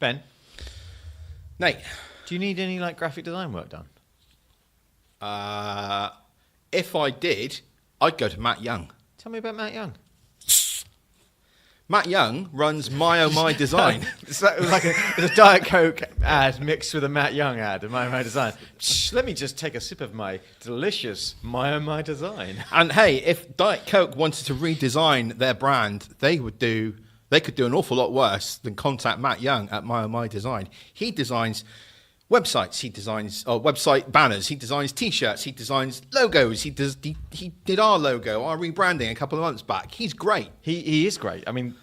Ben, Nate, do you need any graphic design work done? if I did, I'd go to Matt Young. Tell me about Matt Young. Matt Young runs MyOhMy Design. It was like a Diet Coke ad mixed with a Matt Young ad of MyOhMy Design. Let me just take a sip of my delicious MyOhMy Design. And hey, if Diet Coke wanted to redesign their brand, they could do an awful lot worse than contact Matt Young at MyOhMy Design. He designs websites, he designs website banners, he designs T-shirts, he designs logos. He did our logo, our rebranding a couple of months back. He's great. He is great. I mean,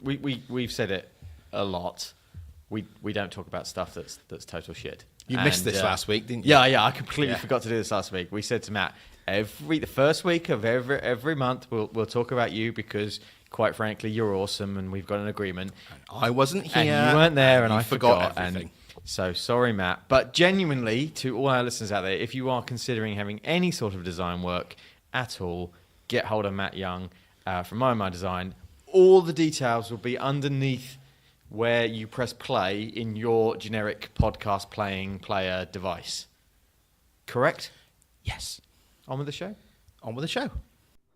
we've said it a lot. We don't talk about stuff that's total shit. You missed this last week, didn't you? Yeah. I completely forgot to do this last week. We said to Matt, the first week of every month we'll talk about you because, quite frankly, you're awesome and we've got an agreement. And I wasn't here. And you weren't there, and I forgot everything. So sorry, Matt. But genuinely, to all our listeners out there, if you are considering having any sort of design work at all, get hold of Matt Young from MyOhMy Design. All the details will be underneath where you press play in your generic podcast playing player device. Correct? Yes. On with the show? On with the show.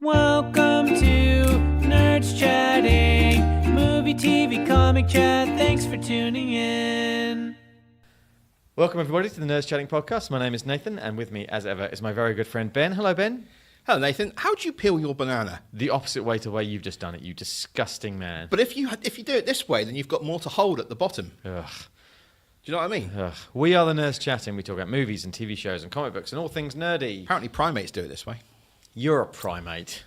Welcome to Nerdschatting, movie, TV, comic chat. Thanks for tuning in. Welcome, everybody, to the Nerdschatting podcast. My name is Nathan, and with me, as ever, is my very good friend Ben. Hello, Ben. Hello, Nathan. How do you peel your banana? The opposite way to the way you've just done it, you disgusting man. But if you do it this way, then you've got more to hold at the bottom. Ugh. Do you know what I mean? Ugh. We are the Nerdschatting. We talk about movies and TV shows and comic books and all things nerdy. Apparently primates do it this way. You're a primate.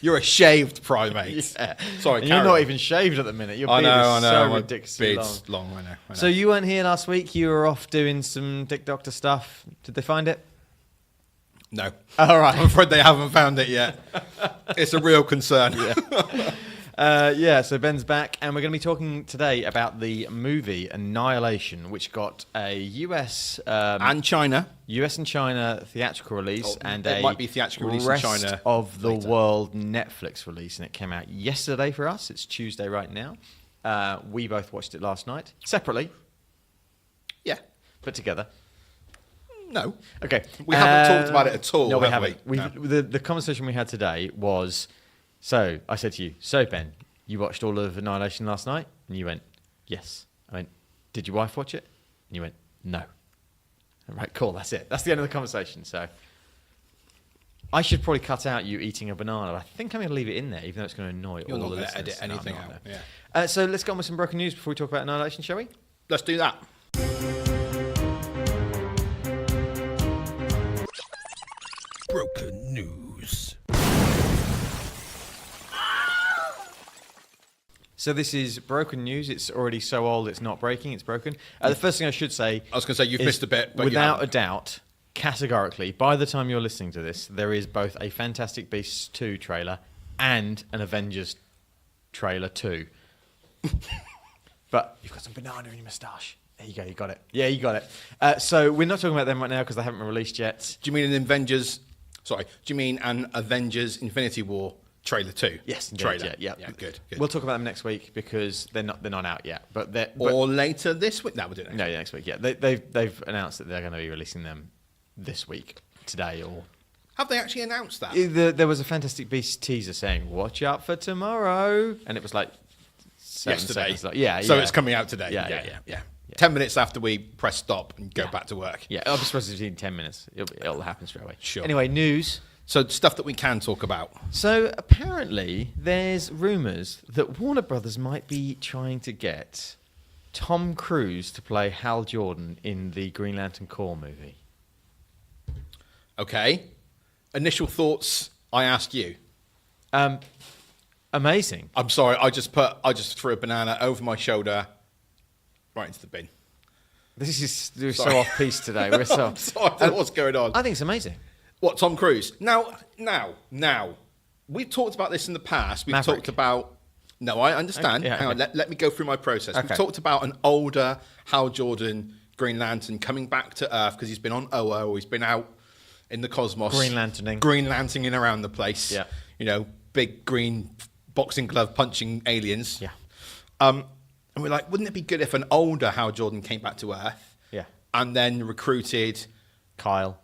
You're a shaved primate. Yeah. Sorry, and you're not even shaved at the minute. Your beard is so ridiculously long. Beard's long, I know. So you weren't here last week. You were off doing some Dick Doctor stuff. Did they find it? No. All right. I'm afraid they haven't found it yet. It's a real concern. So Ben's back, and we're going to be talking today about the movie Annihilation, which got a US and China theatrical release, and it a might be theatrical release in China of the later. world Netflix release, and it came out yesterday for us. It's Tuesday right now. We both watched it last night separately. Yeah. But together. No. Okay. We haven't talked about it at all. No, we have haven't. we? No. The conversation we had today was, so I said to you, so Ben, you watched all of Annihilation last night? And you went, yes. I went, did your wife watch it? And you went, no. Right, cool, that's it. That's the end of the conversation. So I should probably cut out you eating a banana. I think I'm going to leave it in there, even though it's going to annoy You're all not the going to listeners. edit anything No, out. no. Yeah. So let's go on with some broken news before we talk about Annihilation, shall we? Let's do that. Broken news. So this is broken news. It's already so old it's not breaking, it's broken. The first thing I should say... I was going to say, you've missed a bit, but without a doubt, categorically, by the time you're listening to this, there is both a Fantastic Beasts 2 trailer and an Avengers trailer 2. But you've got some banana in your moustache. There you go, you got it. Yeah, you got it. So we're not talking about them right now because they haven't been released yet. Do you mean an Avengers Infinity War trailer 2? Yes, indeed, trailer. Yeah. Good. We'll talk about them next week because they're not out yet. But or later this week. No, we'll do it next week. Next week. Yeah, they've announced that they're going to be releasing them this week, today, or have they actually announced that? There was a Fantastic Beasts teaser saying "Watch out for tomorrow," and it was like 7 yesterday. Seconds. So it's coming out today. Yeah. 10 minutes after we press stop and go back to work. Yeah, I'll be supposed to be in 10 minutes. It'll happen straight away. Sure. Anyway, news. So stuff that we can talk about. So apparently, there's rumours that Warner Brothers might be trying to get Tom Cruise to play Hal Jordan in the Green Lantern Corps movie. Okay. Initial thoughts. I asked you. Amazing. I'm sorry. I just threw a banana over my shoulder, right into the bin. We're so off piece today. We're so. I'm sorry. I don't know what's going on. I think it's amazing. What, Tom Cruise? Now, we've talked about this in the past. We've Maverick. talked about... No, I understand. Okay, yeah, Hang on, let me go through my process. Okay. We've talked about an older Hal Jordan Green Lantern coming back to Earth because he's been on OO, or he's been out in the cosmos. Green Lanterning. Green Lanterning around the place. Yeah. Big green boxing glove punching aliens. Yeah. And we're like, wouldn't it be good if an older Hal Jordan came back to Earth? Yeah. And then recruited Kyle,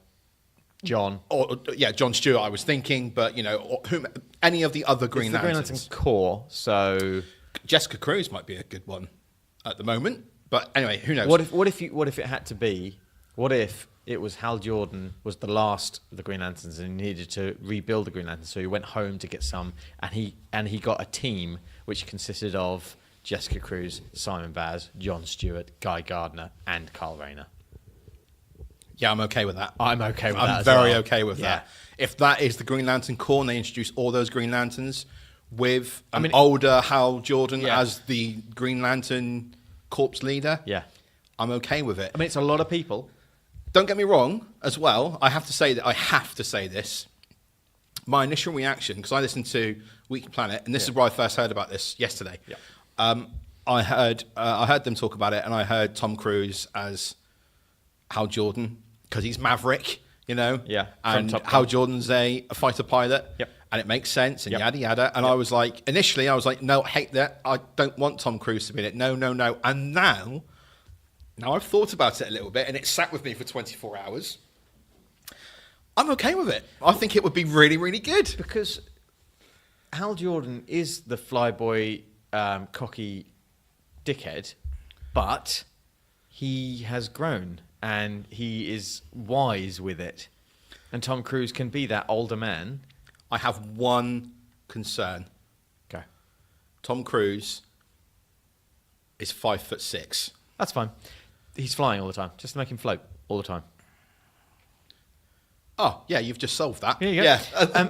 John. Or Jon Stewart, I was thinking, but any of the other Green It's the Green Lanterns. Lantern Corps, so Jessica Cruz might be a good one at the moment, but anyway, who knows? what if it had to be? What if it was Hal Jordan was the last of the Green Lanterns and he needed to rebuild the Green Lanterns, so he went home to get some, and he got a team which consisted of Jessica Cruz, Simon Baz, Jon Stewart, Guy Gardner, and Carl Rayner. Yeah, I'm okay with that. I'm okay with that. I'm very well. okay with Yeah. that. If that is the Green Lantern Corps and they introduce all those Green Lanterns with older Hal Jordan as the Green Lantern Corps leader, I'm okay with it. I mean, it's a lot of people. Don't get me wrong, as well, I have to say this. My initial reaction, because I listened to Weekly Planet, and this is where I first heard about this yesterday. Yeah. I heard them talk about it, and I heard Tom Cruise as Hal Jordan, because he's Maverick, Yeah, and from Top Hal Gun. Jordan's a fighter pilot, Yep. and it makes sense, and Yep. yada yada. And I was like, initially, no, hate that. I don't want Tom Cruise to be in it. No. And now I've thought about it a little bit, and it sat with me for 24 hours. I'm okay with it. I think it would be really, really good. Because Hal Jordan is the flyboy, cocky dickhead, but he has grown and he is wise with it. And Tom Cruise can be that older man. I have one concern. Okay. Tom Cruise is 5'6". That's fine. He's flying all the time, just to make him float all the time. Oh, yeah, you've just solved that. Here you go. Yeah,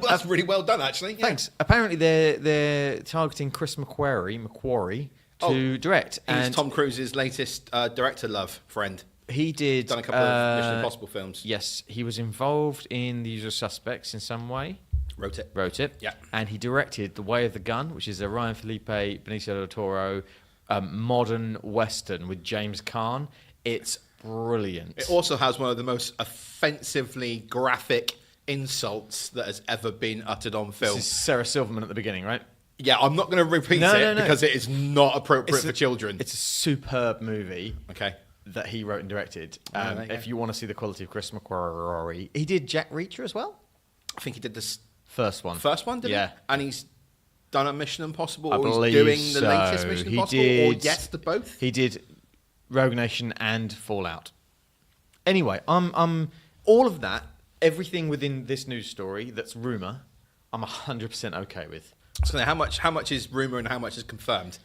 that's really well done, actually. Yeah. Thanks. Apparently, they're targeting Chris McQuarrie to direct. He's and Tom Cruise's latest director love friend. he did Done a couple of Mission Impossible films. Yes, he was involved in The Usual Suspects in some way. Wrote it. Yeah. And he directed The Way of the Gun, which is a Ryan Felipe, Benicio del Toro modern Western with James Caan. It's brilliant. It also has one of the most offensively graphic insults that has ever been uttered on film. This is Sarah Silverman at the beginning, right? Yeah, I'm not going to repeat No. because it is not appropriate for children. It's a superb movie. Okay. That he wrote and directed. there you If go. you want to see the quality of Chris McQuarrie, he did Jack Reacher as well. I think he did this First one. didn't Yeah. he? And he's done a Mission Impossible, I or believe he's doing so. the latest Mission He Impossible, or did- yes to both. He did Rogue Nation and Fallout. Anyway, I'm all of that, everything within this news story that's rumor, I'm 100% okay with. So now, how much is rumor and how much is confirmed?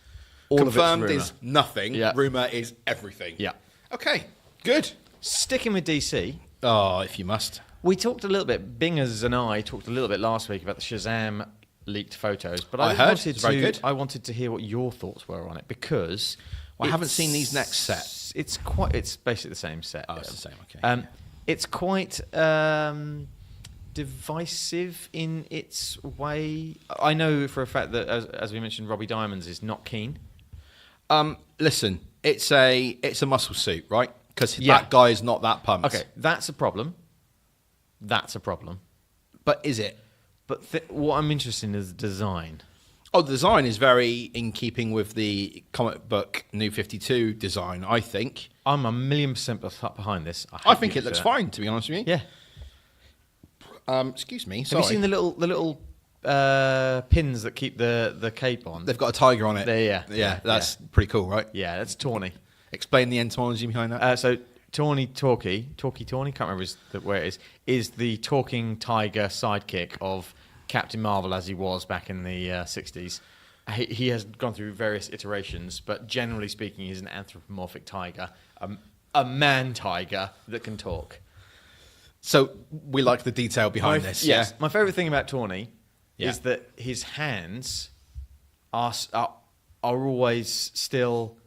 All of it's Confirmed rumour. is nothing. Yeah. Rumor is everything. Yeah. Okay. Good. Sticking with DC, Oh, if you must. we talked a little bit, Bingers and I talked a little bit last week about the Shazam leaked photos, but I heard. It's very good. I wanted to hear what your thoughts were on it because Well, I haven't it's- seen these next set. It's basically the same set. Oh, it's the same, okay. It's quite divisive in its way. I know for a fact that, as we mentioned, Robbie Diamonds is not keen. Listen, it's a muscle suit, right? Because Yeah. that guy is not that pumped. Okay, that's a problem. That's a problem. But is it? But what I'm interested in is the design. Oh, the design is very in keeping with the comic book New 52 design, I think. I'm 1,000,000% behind this. I think it looks fine, to be honest with you. Yeah. Excuse me, Have sorry. you seen the little pins that keep the cape on? They've got a tiger on it. Yeah, That's pretty cool, right? Yeah, that's tawny. Explain the etymology behind that. So Tawny, can't remember where it is the talking tiger sidekick of Captain Marvel as he was back in the 60s. He has gone through various iterations, but generally speaking, he's an anthropomorphic tiger, a man tiger that can talk. So we like the detail behind this. Yes, Yeah. my favourite thing about Tawny Yeah. is that his hands are always still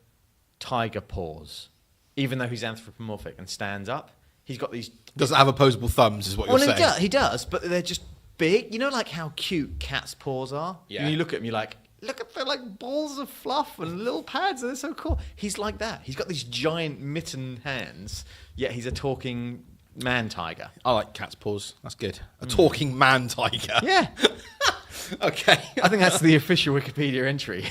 tiger paws, even though he's anthropomorphic and stands up. He's got these. Doesn't have opposable thumbs, is what you're saying. He does, but they're just big. You know, like how cute cats' paws are. Yeah. And you look at them, you're like, look at they're like balls of fluff and little pads. They're so cool. He's like that. He's got these giant mitten hands, yet he's a talking man tiger. I like cat's paws. That's good. A talking man tiger. Yeah. Okay. I think that's the official Wikipedia entry. Do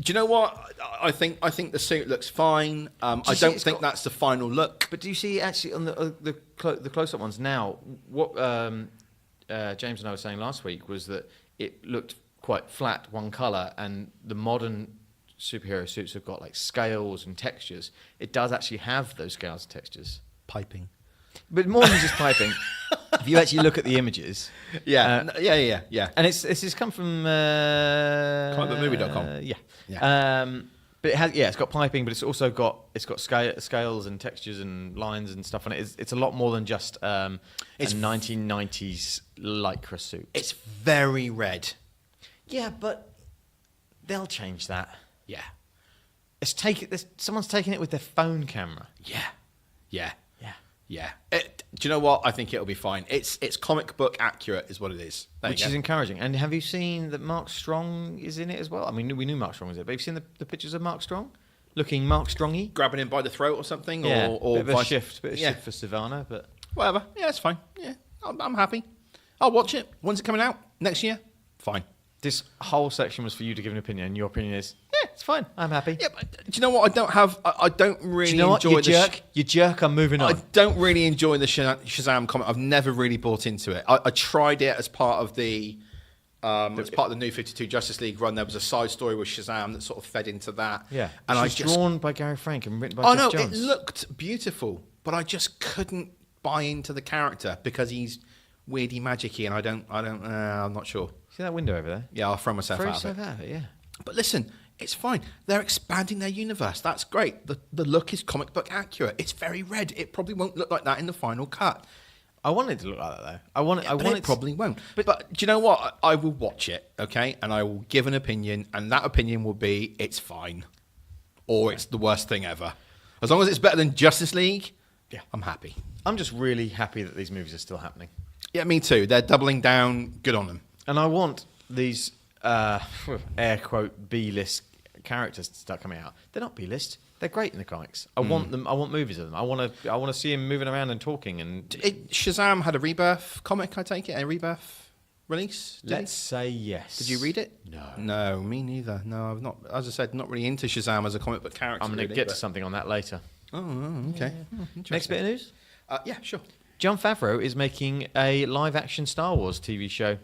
you know what? I think the suit looks fine. I don't think that's the final look. But do you see actually on the close-up ones now? What James and I were saying last week was that it looked quite flat, one colour, and the modern superhero suits have got like scales and textures. It does actually have those scales and textures. Piping. But more than just piping. If you actually look at the images, Yeah. and this has come from comicbookmovie.com. Yeah. But it has, it's got piping, but it's also got scales and textures and lines and stuff on it. It's a lot more than just a 1990s lycra suit. It's very red. Yeah, but they'll change that. Yeah. Someone's taking it with their phone camera. Yeah. Yeah. Do you know what? I think it'll be fine. It's comic book accurate, is what it is. Which is encouraging. And have you seen that Mark Strong is in it as well? I mean, we knew Mark Strong was in it, but have you seen the pictures of Mark Strong? Looking Mark Strongy? Grabbing him by the throat or something? Yeah, or bit of a shift for Savannah, but... Whatever. Yeah, it's fine. Yeah, I'm happy. I'll watch it. When's it coming out? Next year? Fine. This whole section was for you to give an opinion, and your opinion is, it's fine. I'm happy. Yeah, but do you know what? I don't really Do you know enjoy what? You jerk. I'm moving on. I don't really enjoy the Shazam comic. I've never really bought into it. I tried it as part of the New 52 Justice League run. There was a side story with Shazam that sort of fed into that. Yeah, and it's drawn by Gary Frank and written by Jeff Jones. It looked beautiful, but I just couldn't buy into the character because he's weirdy magicy, and I'm not sure. See that window over there? Yeah, I'll throw myself out of it. Yeah. But listen, it's fine. They're expanding their universe. That's great. The look is comic book accurate. It's very red. It probably won't look like that in the final cut. I want it to look like that though. It probably won't. But do you know what? I will watch it, okay, and I will give an opinion, and that opinion will be it's fine, or it's the worst thing ever. As long as it's better than Justice League, I'm happy. I'm just really happy that these movies are still happening. Yeah, me too. They're doubling down. Good on them. And I want these air quote B-list characters to start coming out. They're not B-list. They're great in the comics. I want them. I want movies of them. I want to see him moving around and talking. And Shazam had a Rebirth comic. I take it a Rebirth release. Let's say yes. Did you read it? No, me neither. No, I've not. As I said, not really into Shazam as a comic book character. I'm going to get to something on that later. Oh, okay. Next bit of news. Yeah, sure. Jon Favreau is making a live-action Star Wars TV show.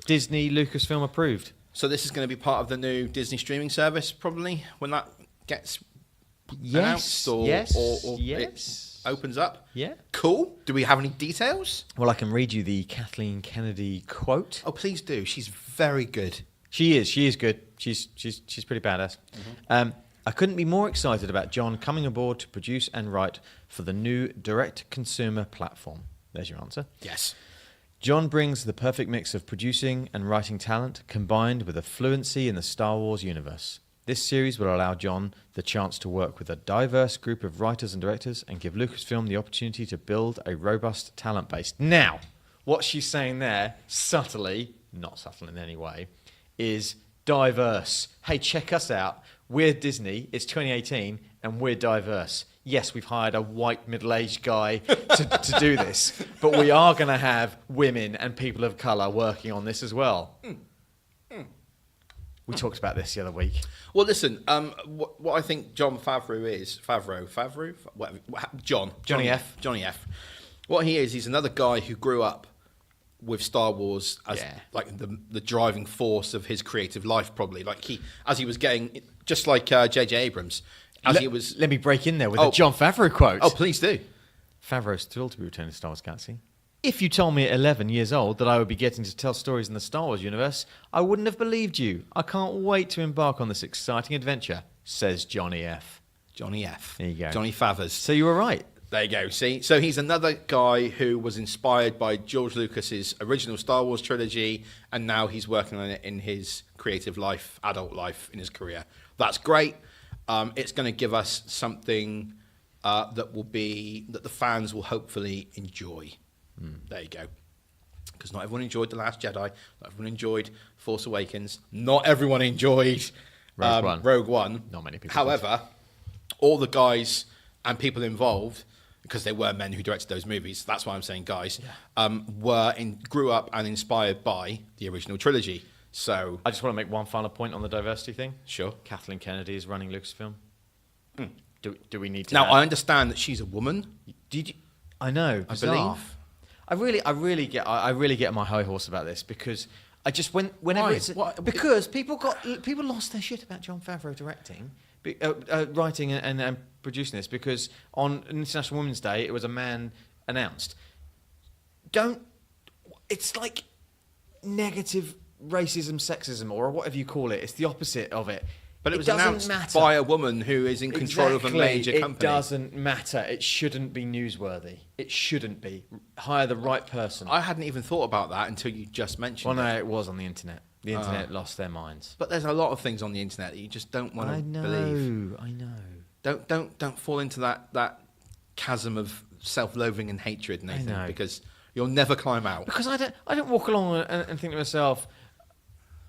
Disney Lucasfilm approved. So this is going to be part of the new Disney streaming service, probably, when that gets announced or it opens up. Yeah. Cool. Do we have any details? Well, I can read you the Kathleen Kennedy quote. Oh, please do. She's very good. She is good. She's pretty badass. Mm-hmm. I couldn't be more excited about Jon coming aboard to produce and write for the new direct-consumer platform. There's your answer. Yes. Jon brings the perfect mix of producing and writing talent combined with a fluency in the Star Wars universe. This series will allow Jon the chance to work with a diverse group of writers and directors and give Lucasfilm the opportunity to build a robust talent base. Now, what she's saying there, subtly, not subtle in any way, is diverse. Hey, check us out. We're Disney, it's 2018, and we're diverse. Yes, we've hired a white middle-aged guy to do this, but we are going to have women and people of colour working on this as well. We talked about this the other week. Well, listen, what I think Jon Favreau is... Johnny F. What he is, he's another guy who grew up with Star Wars as like the driving force of his creative life, probably. Like as he was getting... Just like J.J. Abrams... Let me break in there with a Jon Favreau quote. Oh, please do. Favreau's thrilled to be returning to Star Wars Galaxy. If you told me at 11 years old that I would be getting to tell stories in the Star Wars universe, I wouldn't have believed you. I can't wait to embark on this exciting adventure, says Johnny F. Johnny F. There you go. Johnny Favres. So you were right. There you go. See? So he's another guy who was inspired by George Lucas's original Star Wars trilogy, and now he's working on it in his creative life, adult life, in his career. That's great. It's going to give us something that the fans will hopefully enjoy. There you go. Because not everyone enjoyed The Last Jedi. Not everyone enjoyed Force Awakens. Not everyone enjoyed Rogue One. Not many people. However, all the guys and people involved, because they were men who directed those movies. That's why I'm saying guys. Grew up and inspired by the original trilogy. So I just want to make one final point on the diversity thing. Sure. Kathleen Kennedy is running Lucasfilm. Do we need to? Now I understand that she's a woman. Did you? I know. Bizarre. I believe. I really get my high horse about this because I just whenever Why? it's What? because people lost their shit about Jon Favreau directing, writing and producing this because on International Women's Day it was a man announced. It's like negative racism, sexism, or whatever you call it. It's the opposite of it. But it was doesn't announced matter. by a woman who is in control of a major company. It doesn't matter. It shouldn't be newsworthy. It shouldn't be. Hire the right person. I hadn't even thought about that until you just mentioned Well, it. no, it was on the internet. The internet lost their minds. But there's a lot of things on the internet that you just don't want to believe. I know. Don't fall into that chasm of self-loathing and hatred, Nathan, know. because you'll never climb out. Because I don't walk along and think to myself,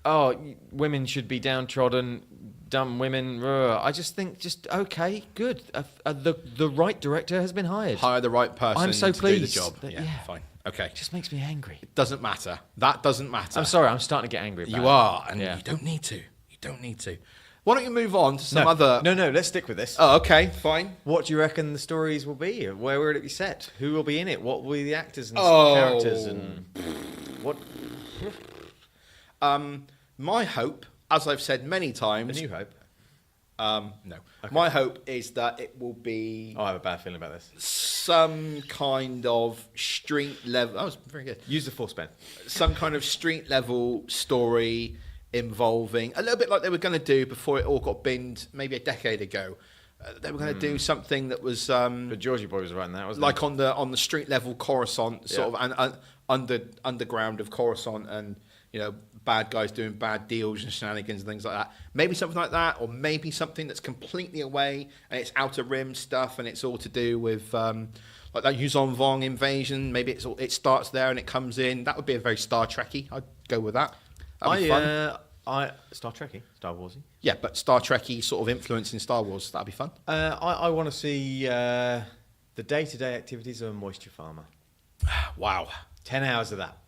oh, women should be downtrodden, dumb women. I just think, okay, good. The right director has been hired. Hire the right person I'm so to pleased do the job. that- Yeah, yeah. fine. Okay. It just makes me angry. It doesn't matter. That doesn't matter. I'm sorry, I'm starting to get angry about You it. are, and Yeah. you don't need to. You don't need to. Why don't you move on to some No, other... No, let's stick with this. Oh, okay, fine. What do you reckon the stories will be? Where will it be set? Who will be in it? What will be the actors and Oh. characters and what? My hope, as I've said many A times... New Hope. No. Okay. My hope is that it will be Oh, I have a bad feeling about this. some kind of street level... That was very good. Use the Force Ben. Some kind of street level story involving... A little bit like they were going to do before it all got binned maybe a decade ago. They were going to do something that was... But Georgie Boy was writing that, wasn't like he? on the street level Coruscant, sort Yeah. of, and underground of Coruscant, and bad guys doing bad deals and shenanigans and things like that. Maybe something like that, or maybe something that's completely away and it's Outer Rim stuff, and it's all to do with like that Yuzon Vong invasion. Maybe it starts there and it comes in. That would be a very Star Trekky. I'd go with that. That'd be fun. Star Trekky, Star Warsy. Yeah, but Star Trekky sort of influence in Star Wars. That'd be fun. I want to see the day-to-day activities of a moisture farmer. Wow. 10 hours of that.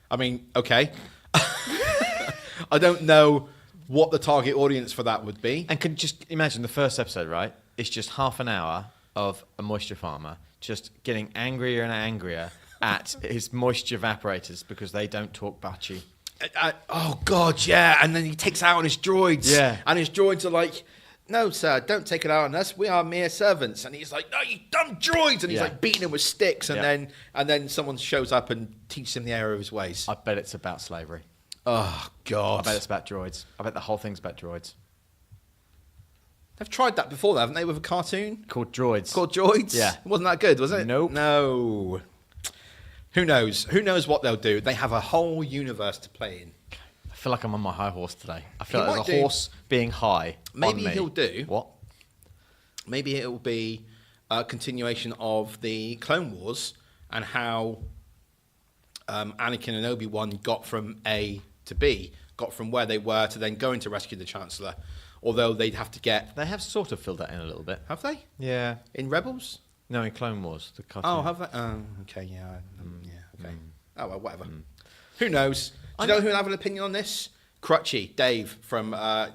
I mean, okay. I don't know what the target audience for that would be. And can just imagine the first episode, right? It's just half an hour of a moisture farmer just getting angrier and angrier at his moisture evaporators because they don't talk butchy. Oh, God, yeah. And then he takes out on his droids. Yeah. And his droids are like, no, sir, don't take it out on us. We are mere servants. And he's like, no, you dumb droids. And he's Yeah. like beating him with sticks. And Yeah. then someone shows up and teaches him the error of his ways. I bet it's about slavery. Oh, God. I bet it's about droids. I bet the whole thing's about droids. They've tried that before, haven't they, with a cartoon? Called Droids. Called Droids? Yeah. It wasn't that good, was it? Nope. No. Who knows? Who knows what they'll do? They have a whole universe to play in. I feel like I'm on my high horse today. I feel He like might there's a do. horse being high. Maybe on me. he'll do. What? Maybe it will be a continuation of the Clone Wars and how Anakin and Obi-Wan got from A to B, got from where they were to then going to rescue the Chancellor. Although they'd have to get... They have sort of filled that in a little bit. Have they? Yeah. In Rebels? No, in Clone Wars, the cartoon. Oh, have they? Oh, okay, yeah. Yeah, okay. Oh, well, whatever. Who knows? Do you know who will have an opinion on this? Crutchy, Dave from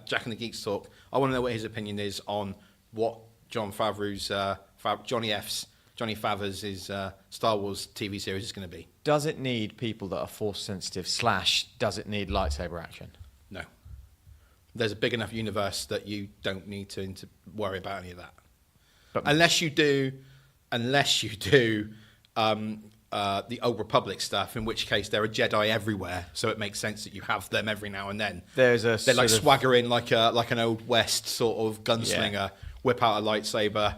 Jack and the Geeks Talk. I want to know what his opinion is on what Jon Favreau's, Johnny Favreau's Star Wars TV series is going to be. Does it need people that are force sensitive / does it need lightsaber action? No. There's a big enough universe that you don't need to worry about any of that. But Unless you do the Old Republic stuff, in which case there are Jedi everywhere, so it makes sense that you have them every now and then. They're like swagger in like an Old West sort of gunslinger, whip out a lightsaber,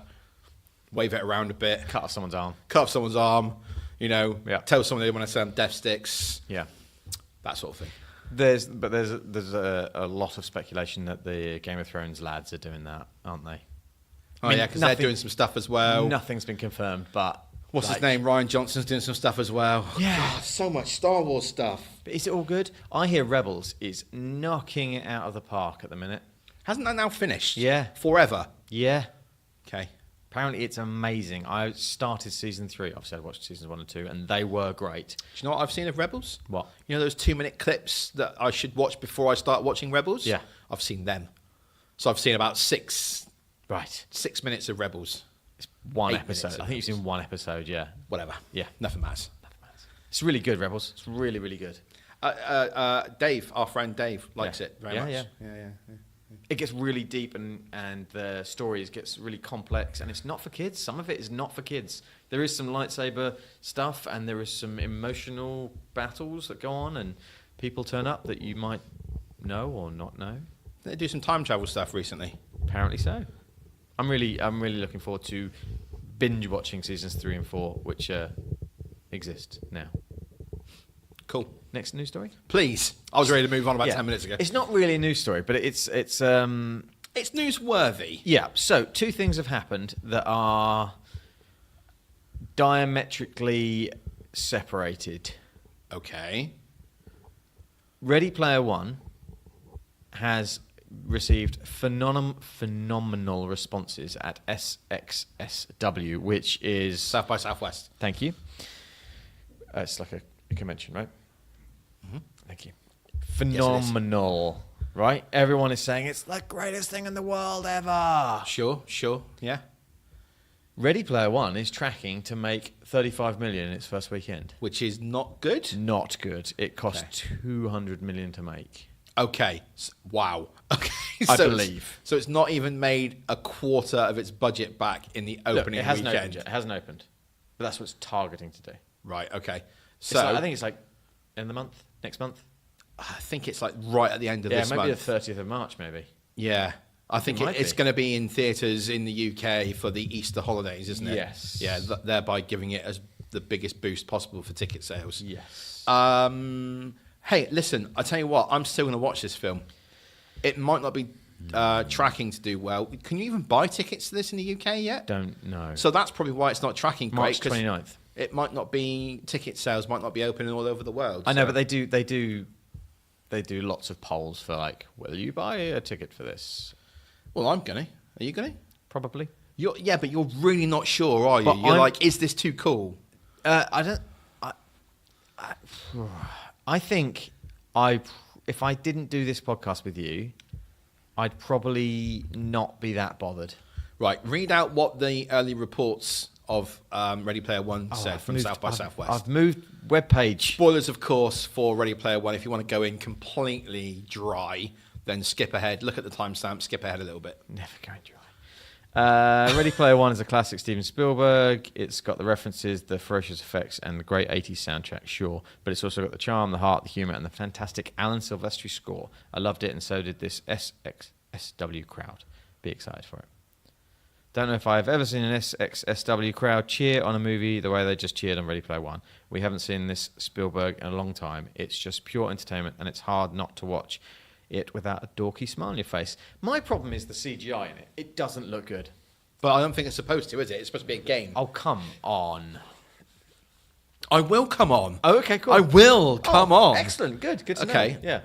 wave it around a bit, cut off someone's arm. cut off someone's arm, tell someone they want to send death sticks, Yeah. that sort of thing. There's a lot of speculation that the Game of Thrones lads are doing that, aren't they? Oh, I mean, yeah, because they're doing some stuff as well. Nothing's been confirmed, but What's his name? Ryan Johnson's doing some stuff as well. Yeah. God, so much Star Wars stuff. But is it all good? I hear Rebels is knocking it out of the park at the minute. Hasn't that now finished? Yeah. Forever? Yeah. Okay. Apparently, it's amazing. I started season 3. Obviously, I watched seasons 1 and 2, and they were great. Do you know what I've seen of Rebels? What? You know those 2-minute clips that I should watch before I start watching Rebels? Yeah. I've seen them. So I've seen about 6 Right. minutes of Rebels. It's one 8 minutes episode. of I think you've seen one episode, yeah. Whatever. Yeah. Nothing matters. It's really good, Rebels. It's really, really good. Dave, our friend Dave, likes Yeah. it very Yeah, much. yeah. It gets really deep and the stories gets really complex, and it's not for kids. Some of it is not for kids. There is some lightsaber stuff, and there is some emotional battles that go on, and people turn up that you might know or not know. They do some time travel stuff recently. Apparently so. I'm really looking forward to binge watching seasons 3 and 4, which exist now. Cool. Next news story. Please. I was ready to move on about Yeah. 10 minutes ago. It's not really a news story, but it's It's newsworthy. yeah. So 2 things have happened that are diametrically separated. Okay. Ready Player One has received phenomenal responses at SXSW, which is South by Southwest. Thank you. It's like a convention, right? Mm-hmm. Thank you. Phenomenal, right? Everyone is saying it's the greatest thing in the world ever. Sure. Yeah. Ready Player One is tracking to make 35 million in its first weekend. Which is not good. Not good. It cost Okay. 200 million to make. Okay. Wow. Okay. I So believe. So it's not even made a quarter of its budget back in the Look, opening it hasn't weekend. opened yet. It hasn't opened. But that's what it's targeting to do. Right. Okay. It's So like, I think it's like in the month, next month. I think it's like right at the end of Yeah, this maybe month. the 30th of March, maybe. Yeah. I think might it's be. going to be in theatres in the UK for the Easter holidays, isn't it? Yes. Yeah, thereby giving it as the biggest boost possible for ticket sales. Yes. Hey, listen, I tell you what, I'm still going to watch this film. It might not be tracking to do well. Can you even buy tickets to this in the UK yet? Don't know. So that's probably why it's not tracking great. March 'cause 29th. It might not be, ticket sales might not be opening all over the world. I know, so- but they do lots of polls for like, will you buy a ticket for this? Well, I'm going to. Are you going to? Probably. Yeah, but you're really not sure, are you? But You're I'm- like, is this too cool? I think if I didn't do this podcast with you, I'd probably not be that bothered. Right, read out what the early reports of Ready Player One said from South by Southwest. I've moved webpage. Spoilers, of course, for Ready Player One. If you want to go in completely dry, then skip ahead. Look at the timestamp, skip ahead a little bit. Never going dry. Ready Player One is a classic Steven Spielberg. It's got the references, the ferocious effects, and the great 80s soundtrack, sure. But it's also got the charm, the heart, the humour, and the fantastic Alan Silvestri score. I loved it, and so did this SXSW crowd. Be excited for it. Don't know if I've ever seen an SXSW crowd cheer on a movie the way they just cheered on Ready Player One. We haven't seen this Spielberg in a long time. It's just pure entertainment, and it's hard not to watch it without a dorky smile on your face. My problem is the CGI in it. It doesn't look good. But I don't think it's supposed to, is it? It's supposed to be a game. Oh, come on. I will come on. Oh, okay, cool. I will come on. Excellent. Good to Okay. know. Yeah.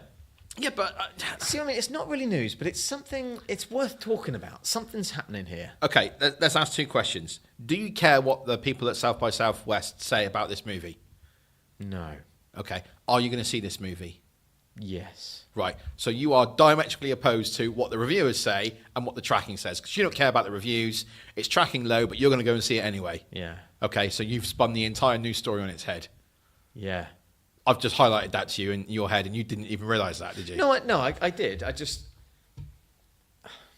Yeah, but... See, I mean, it's not really news, but it's something, it's worth talking about. Something's happening here. okay, let's ask 2 questions. Do you care what the people at South by Southwest say about this movie? No. Okay. Are you going to see this movie? Yes. Right. So you are diametrically opposed to what the reviewers say and what the tracking says. Because you don't care about the reviews. It's tracking low, but you're going to go and see it anyway. Yeah. Okay, so you've spun the entire news story on its head. Yeah. I've just highlighted that to you in your head, and you didn't even realise that, did you? No, I did.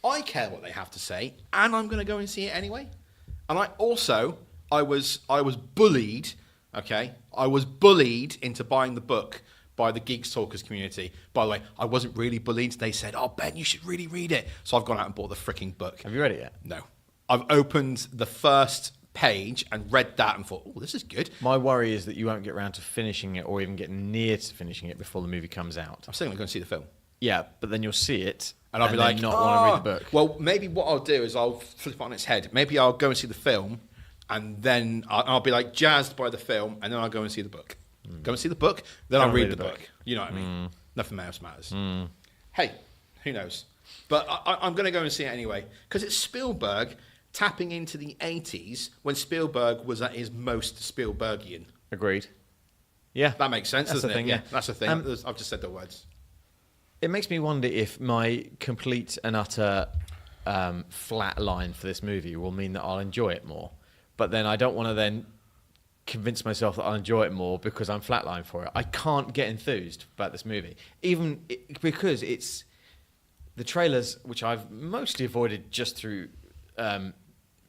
I care what they have to say, and I'm going to go and see it anyway. And I was bullied. Okay, I was bullied into buying the book by the Geeks Talkers community. By the way, I wasn't really bullied. They said, "Oh, Ben, you should really read it." So I've gone out and bought the freaking book. Have you read it yet? No, I've opened the first page and read that and thought, "Oh, this is good." My worry is that you won't get around to finishing it or even get near to finishing it before the movie comes out. I'm still going to go and see the film. Yeah, but then you'll see it And I'll be then like, not want to read the book. Well, maybe what I'll do is I'll flip it on its head. Maybe I'll go and see the film, and then I'll be like jazzed by the film, and then I'll go and see the book. Go and see the book, then Go I'll and read read the the book. book. You know what I mean? Nothing else matters. Hey, who knows? But I'm going to go and see it anyway because it's Spielberg, tapping into the 80s when Spielberg was at his most Spielbergian. Agreed. Yeah. That makes sense, That's doesn't the it? thing, yeah. That's the thing. Um, I've just said the words. It makes me wonder if my complete and utter flat line for this movie will mean that I'll enjoy it more. But then I don't want to then convince myself that I'll enjoy it more because I'm flatline for it. I can't get enthused about this movie, because it's the trailers, which I've mostly avoided just through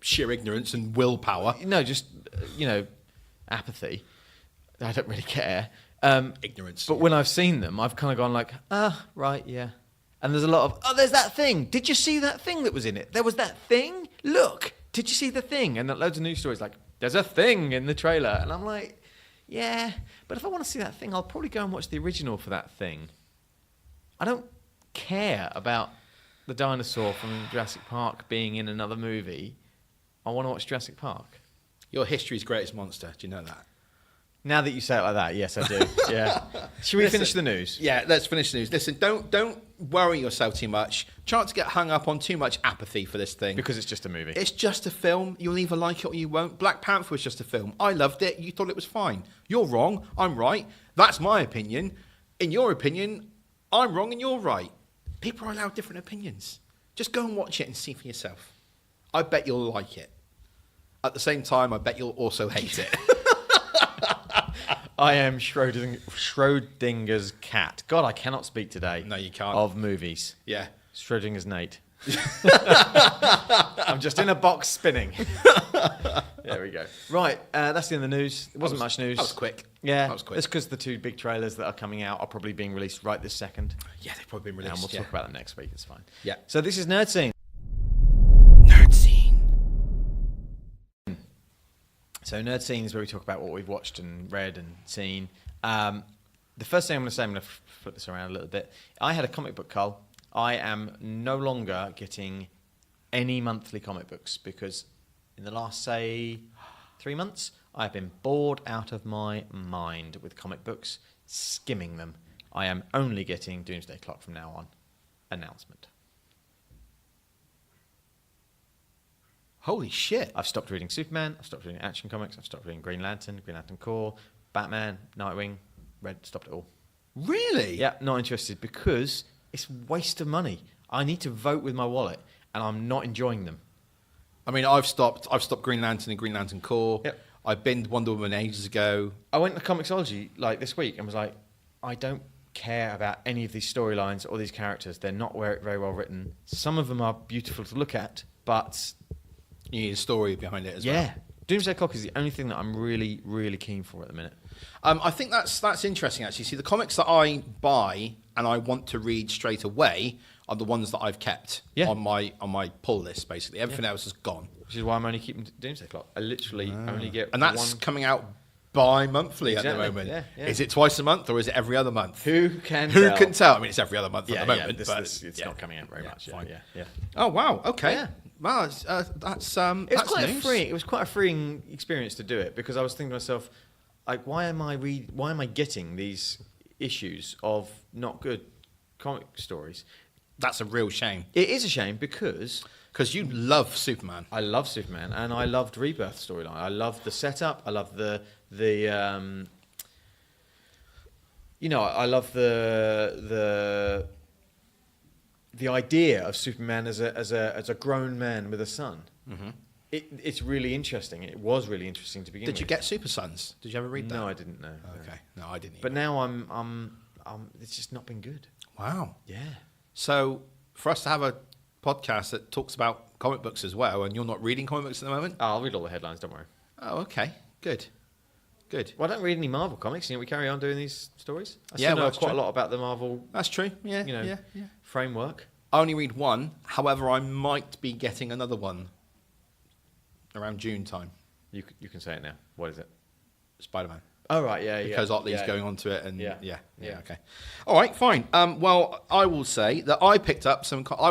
Sheer ignorance and willpower. apathy. I don't really care. Ignorance. But when I've seen them, I've kind of gone like, right, yeah. And there's a lot of, there's that thing. Did you see that thing that was in it? There was that thing. Look, did you see the thing? And loads of news stories like, there's a thing in the trailer. And I'm like, yeah. But if I want to see that thing, I'll probably go and watch the original for that thing. I don't care about the dinosaur from Jurassic Park being in another movie. I want to watch Jurassic Park. You're history's greatest monster. Do you know that? Now that you say it like that, yes, I do. Yeah. Should we finish the news? Yeah, let's finish the news. Listen, don't worry yourself too much. Try not to get hung up on too much apathy for this thing. Because it's just a movie. It's just a film. You'll either like it or you won't. Black Panther was just a film. I loved it. You thought it was fine. You're wrong. I'm right. That's my opinion. In your opinion, I'm wrong and you're right. People are allowed different opinions. Just go and watch it and see for yourself. I bet you'll like it. At the same time, I bet you'll also hate it. I am Schrodinger's cat. God, I cannot speak today. No, you can't. Of movies. Yeah. Schrodinger's Nate. I'm just in a box spinning. There we go. Right, that's the end of the news. It wasn't much news. That was quick. Yeah, that was quick. It's because the two big trailers that are coming out are probably being released right this second. Yeah, they've probably been released. And we'll talk about them next week. It's fine. Yeah. So this is Nerdscene. Nerdscene. So Nerdscene is where we talk about what we've watched and read and seen. The first thing I'm going to say, I'm going to flip this around a little bit. I had a comic book cull. I am no longer getting any monthly comic books because in the last, say, 3 months, I've been bored out of my mind with comic books, skimming them. I am only getting Doomsday Clock from now on. Announcement. Holy shit. I've stopped reading Superman, I've stopped reading Action Comics, I've stopped reading Green Lantern Corps, Batman, Nightwing, stopped it all. Really? Yeah, not interested because it's a waste of money. I need to vote with my wallet and I'm not enjoying them. I mean, I've stopped Green Lantern and Green Lantern Corps. Yep. I binned Wonder Woman ages ago. I went to Comixology like this week and was like, I don't care about any of these storylines or these characters. They're not very well written. Some of them are beautiful to look at, but You need a story behind it as well. yeah, Doomsday Clock is the only thing that I'm really, really keen for at the minute. I think that's interesting, actually. See, the comics that I buy and I want to read straight away are the ones that I've kept on my pull list, basically. Everything else is gone. Which is why I'm only keeping Doomsday Clock. I literally only get And that's one. coming out bi-monthly at the Exactly, moment. yeah. Is it twice a month or is it every other month? Who can tell? I mean, it's every other month at the moment. Yeah, but it's not coming out very much. Fine. Yeah. Oh, wow. Okay. Yeah. Wow, that's Quite news. freeing. It was quite a freeing experience to do it because I was thinking to myself, like, why am I getting these issues of not good comic stories? That's a real shame. It is a shame because you love Superman. I love Superman and I loved Rebirth storyline. I loved the setup. I love I love the idea of Superman as a grown man with a son. Mm-hmm. It's really interesting. It was really interesting to begin with. Did you get Super Sons? Did you ever read that? No, I didn't know. Okay, no, I didn't. But now I'm it's just not been good. Wow. Yeah. So for us to have a podcast that talks about comic books as well, and you're not reading comic books at the moment? I'll read all the headlines. Don't worry. Oh, okay. Good. Well, I don't read any Marvel comics. We carry on doing these stories. I Yeah, still know well, that's quite true. a lot about the Marvel. That's true. Yeah. Yeah. Framework. I only read one. However, I might be getting another one around June time. You can say it now. What is it? Spider-Man. Oh right, yeah. Because Otley's yeah. going on to it, and Yeah. okay, all right, fine. Well, I will say that I picked up some. So I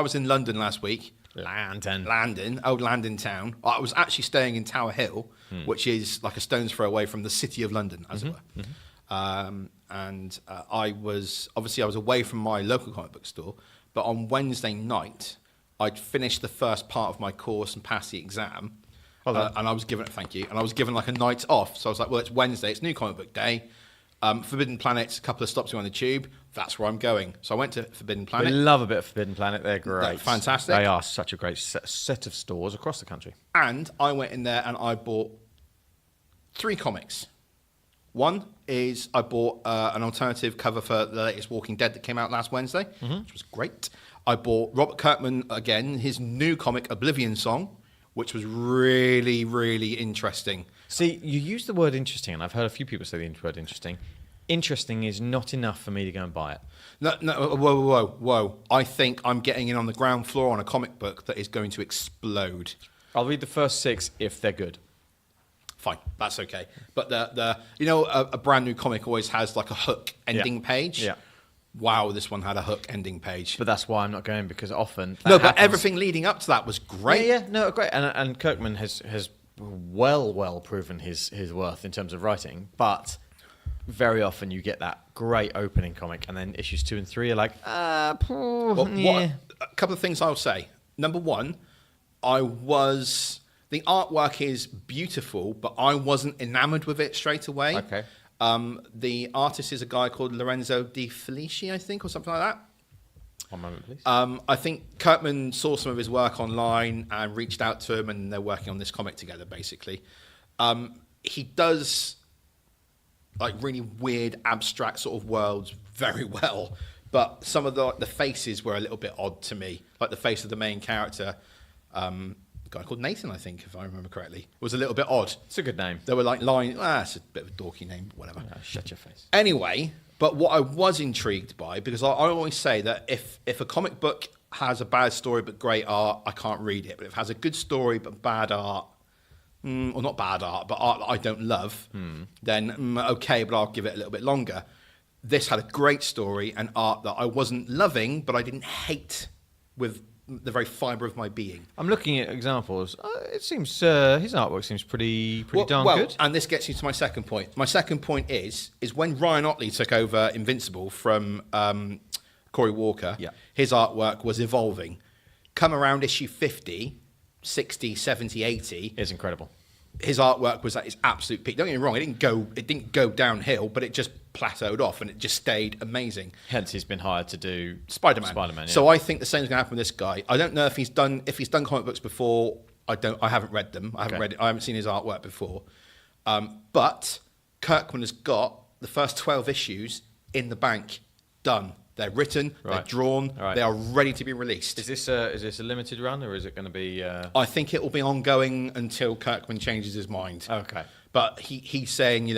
was in London last week. Old Landon town. I was actually staying in Tower Hill, which is like a stone's throw away from the city of London, as it were. And I was away from my local comic book store. But on Wednesday night, I'd finished the first part of my course and passed the exam. Well done. And I was given, thank you, and I was given like a night off. So I was like, well, it's Wednesday, it's New Comic Book Day. Forbidden Planet's a couple of stops on the tube. That's where I'm going. So I went to Forbidden We Planet. love a bit of Forbidden Planet. They're great. They're fantastic. They are such a great set of stores across the country. And I went in there and I bought 3 comics. One is I bought an alternative cover for the latest Walking Dead that came out last Wednesday, which was great. I bought Robert Kirkman, again, his new comic, Oblivion Song, which was really, really interesting. See, you use the word interesting, and I've heard a few people say the word interesting. Interesting is not enough for me to go and buy it. No, whoa. I think I'm getting in on the ground floor on a comic book that is going to explode. I'll read the first 6 if they're good. Fine, that's okay. But a brand new comic always has like a hook ending page. Yeah. Wow, this one had a hook ending page. But that's why I'm not going, because often that No, but happens. everything leading up to that was great. Yeah, no, great. And Kirkman has well proven his worth in terms of writing, but very often you get that great opening comic, and then issues 2 and 3 are like, A couple of things I'll say. Number one, the artwork is beautiful, but I wasn't enamored with it straight away. Okay. The artist is a guy called Lorenzo Di Felici, I think, or something like that. One moment, please. I think Kirkman saw some of his work online and reached out to him, and they're working on this comic together, basically. He does like really weird, abstract sort of worlds very well, but some of the faces were a little bit odd to me. Like the face of the main character, a guy called Nathan, I think, if I remember correctly, was a little bit odd. It's a good name. There were like lines, it's a bit of a dorky name, but whatever. Shut your face. Anyway, but what I was intrigued by, because I always say that if a comic book has a bad story but great art, I can't read it. But if it has a good story but bad art, or not bad art, but art that I don't love, then okay, but I'll give it a little bit longer. This had a great story and art that I wasn't loving, but I didn't hate with the very fibre of my being. I'm looking at examples. It seems his artwork seems pretty darn good. And this gets you to my second point. My second point is when Ryan Otley took over Invincible from Corey Walker, his artwork was evolving. Come around issue 50, 60, 70, 80. It's incredible. His artwork was at its absolute peak. Don't get me wrong, it didn't go downhill, but it just plateaued off and it just stayed amazing. Hence, he's been hired to do Spider-Man. Yeah. So I think the same is going to happen with this guy. I don't know if he's done comic books before. I haven't read them. I haven't seen his artwork before. But Kirkman has got the first 12 issues in the bank done. They're written, they're drawn, they are ready to be released. Is this a limited run, or is it going to be? I think it will be ongoing until Kirkman changes his mind. Okay. But he's saying,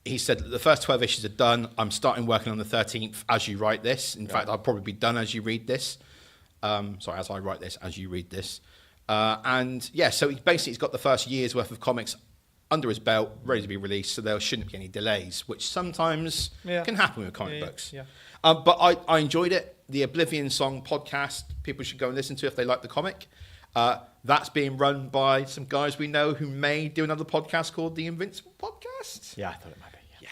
he said that the first 12 issues are done. I'm starting working on the 13th as you write this. In fact, I'll probably be done as you read this. As I write this, as you read this. So he's got the first year's worth of comics under his belt, ready to be released, so there shouldn't be any delays, which sometimes can happen with comic books. Yeah. But I enjoyed it. The Oblivion Song podcast, people should go and listen to if they like the comic. That's being run by some guys we know who may do another podcast called The Invincible Podcast. Yeah, I thought it might be. Yeah.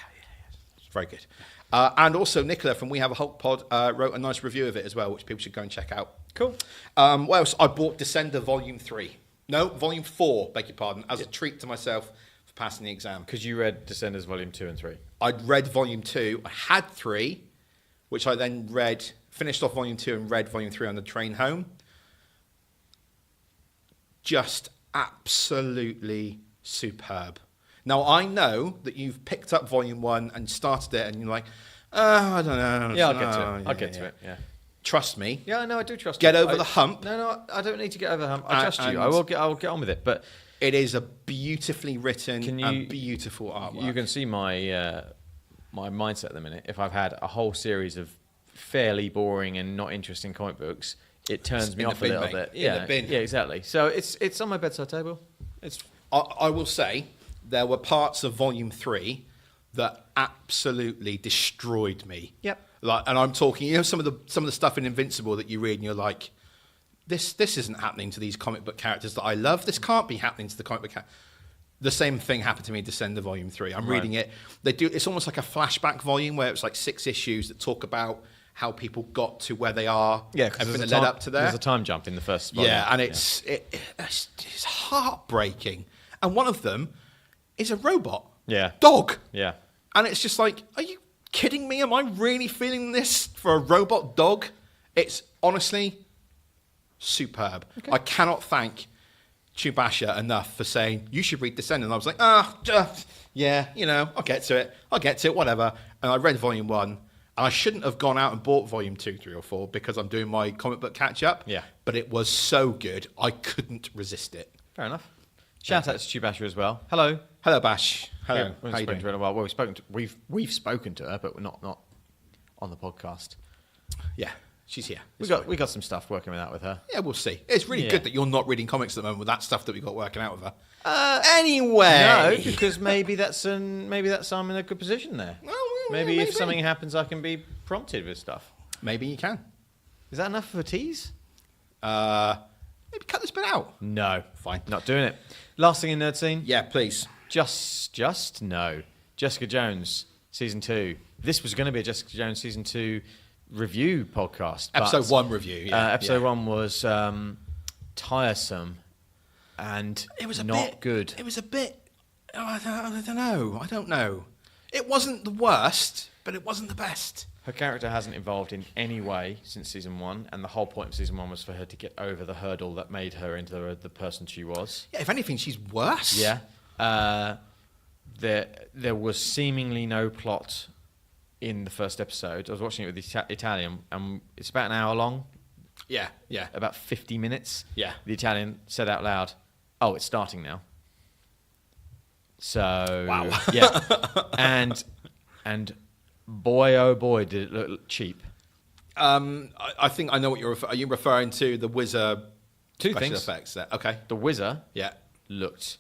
It's very good. And also Nicola from We Have a Hulk Pod wrote a nice review of it as well, which people should go and check out. Cool. What else? I bought Descender Volume 3. No, Volume 4, beg your pardon, as a treat to myself for passing the exam. Because you read Descenders Volume 2 and 3. I'd read Volume 2. I had 3, which I then finished off Volume 2 and read Volume 3 on the train home. Just absolutely superb. Now, I know that you've picked up Volume 1 and started it, and you're like, I don't know. Yeah, I'll get to it. Yeah. Trust me. Yeah, no, I do trust Get you. over the hump. No, I don't need to get over the hump. I trust you. I'll get on with it. But it is a beautifully written and beautiful artwork. You can see my my mindset at the minute. If I've had a whole series of fairly boring and not interesting comic books, it turns me off a little bit. In the bin. Yeah, exactly. So it's on my bedside table. I will say there were parts of Volume 3 that absolutely destroyed me. Yep. And I'm talking, some of the stuff in Invincible that you read and you're like, this isn't happening to these comic book characters that I love. This can't be happening to the comic book characters. The same thing happened to me in Descender Volume 3. I'm reading it. It's almost like a flashback volume where it's like 6 issues that talk about how people got to where they are. Yeah, everything that led up to there. There's a time jump in the first volume. Yeah, and it's heartbreaking. And one of them is a robot. Yeah. Dog. Yeah. And it's just like, are you kidding me? Am I really feeling this for a robot dog? It's honestly superb. Okay. I cannot thank Chubasha enough for saying, you should read this end. And I was like, yeah, I'll get to it, whatever. And I read volume 1. And I shouldn't have gone out and bought volume 2, 3, or 4 because I'm doing my comic book catch-up. Yeah. But it was so good, I couldn't resist it. Fair enough. Shout out to Chubasha as well. Hello. Hello, Bash. Hello. Yeah, we How haven't you spoken doing? to her in a while. Well, we've spoken to her, but we're not on the podcast. Yeah, she's here. We got some stuff working out with her. Yeah, we'll see. It's really Yeah. good that you're not reading comics at the moment with that stuff that we got working out with her. Anyway, No, because maybe I'm in a good position there. Well, Maybe if something happens, I can be prompted with stuff. Maybe you can. Is that enough of a tease? Maybe cut this bit out. No. Fine. Not doing it. Last thing in Nerdscene. Yeah, please. Just no. Jessica Jones, Season 2. This was going to be a Jessica Jones Season 2 review podcast. Episode 1 review. Yeah, episode 1 was tiresome and It was not good. It was a bit. I don't know. It wasn't the worst, but it wasn't the best. Her character hasn't evolved in any way since Season 1, and the whole point of Season 1 was for her to get over the hurdle that made her into the person she was. Yeah, if anything, she's worse. Yeah. There was seemingly no plot in the first episode. I was watching it with the Italian, and it's about an hour long. Yeah. About 50 minutes. Yeah. The Italian said out loud, "Oh, it's starting now." So wow. Yeah. And boy, oh boy, did it look cheap. I think I know what are you referring to the Wizard Two special things. effects there. Okay. The Wizard Yeah. looked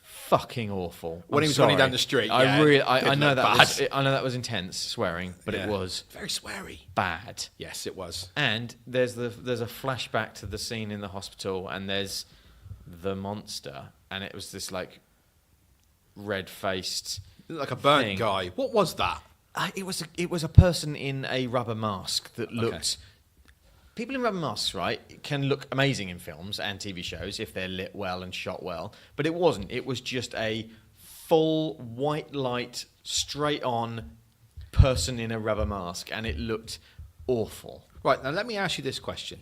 fucking awful. When he was running down the street. Yeah, I know bad. I know that was intense swearing, but Yeah. it was very sweary. bad. Yes, it was. And there's a flashback to the scene in the hospital, and there's the monster, and it was this like red-faced Like a burnt thing. guy. What was that? It was a person in a rubber mask that looked. People in rubber masks, right, can look amazing in films and TV shows if they're lit well and shot well. But it wasn't. It was just a full white light, straight on person in a rubber mask, and it looked awful. Right, now let me ask you this question.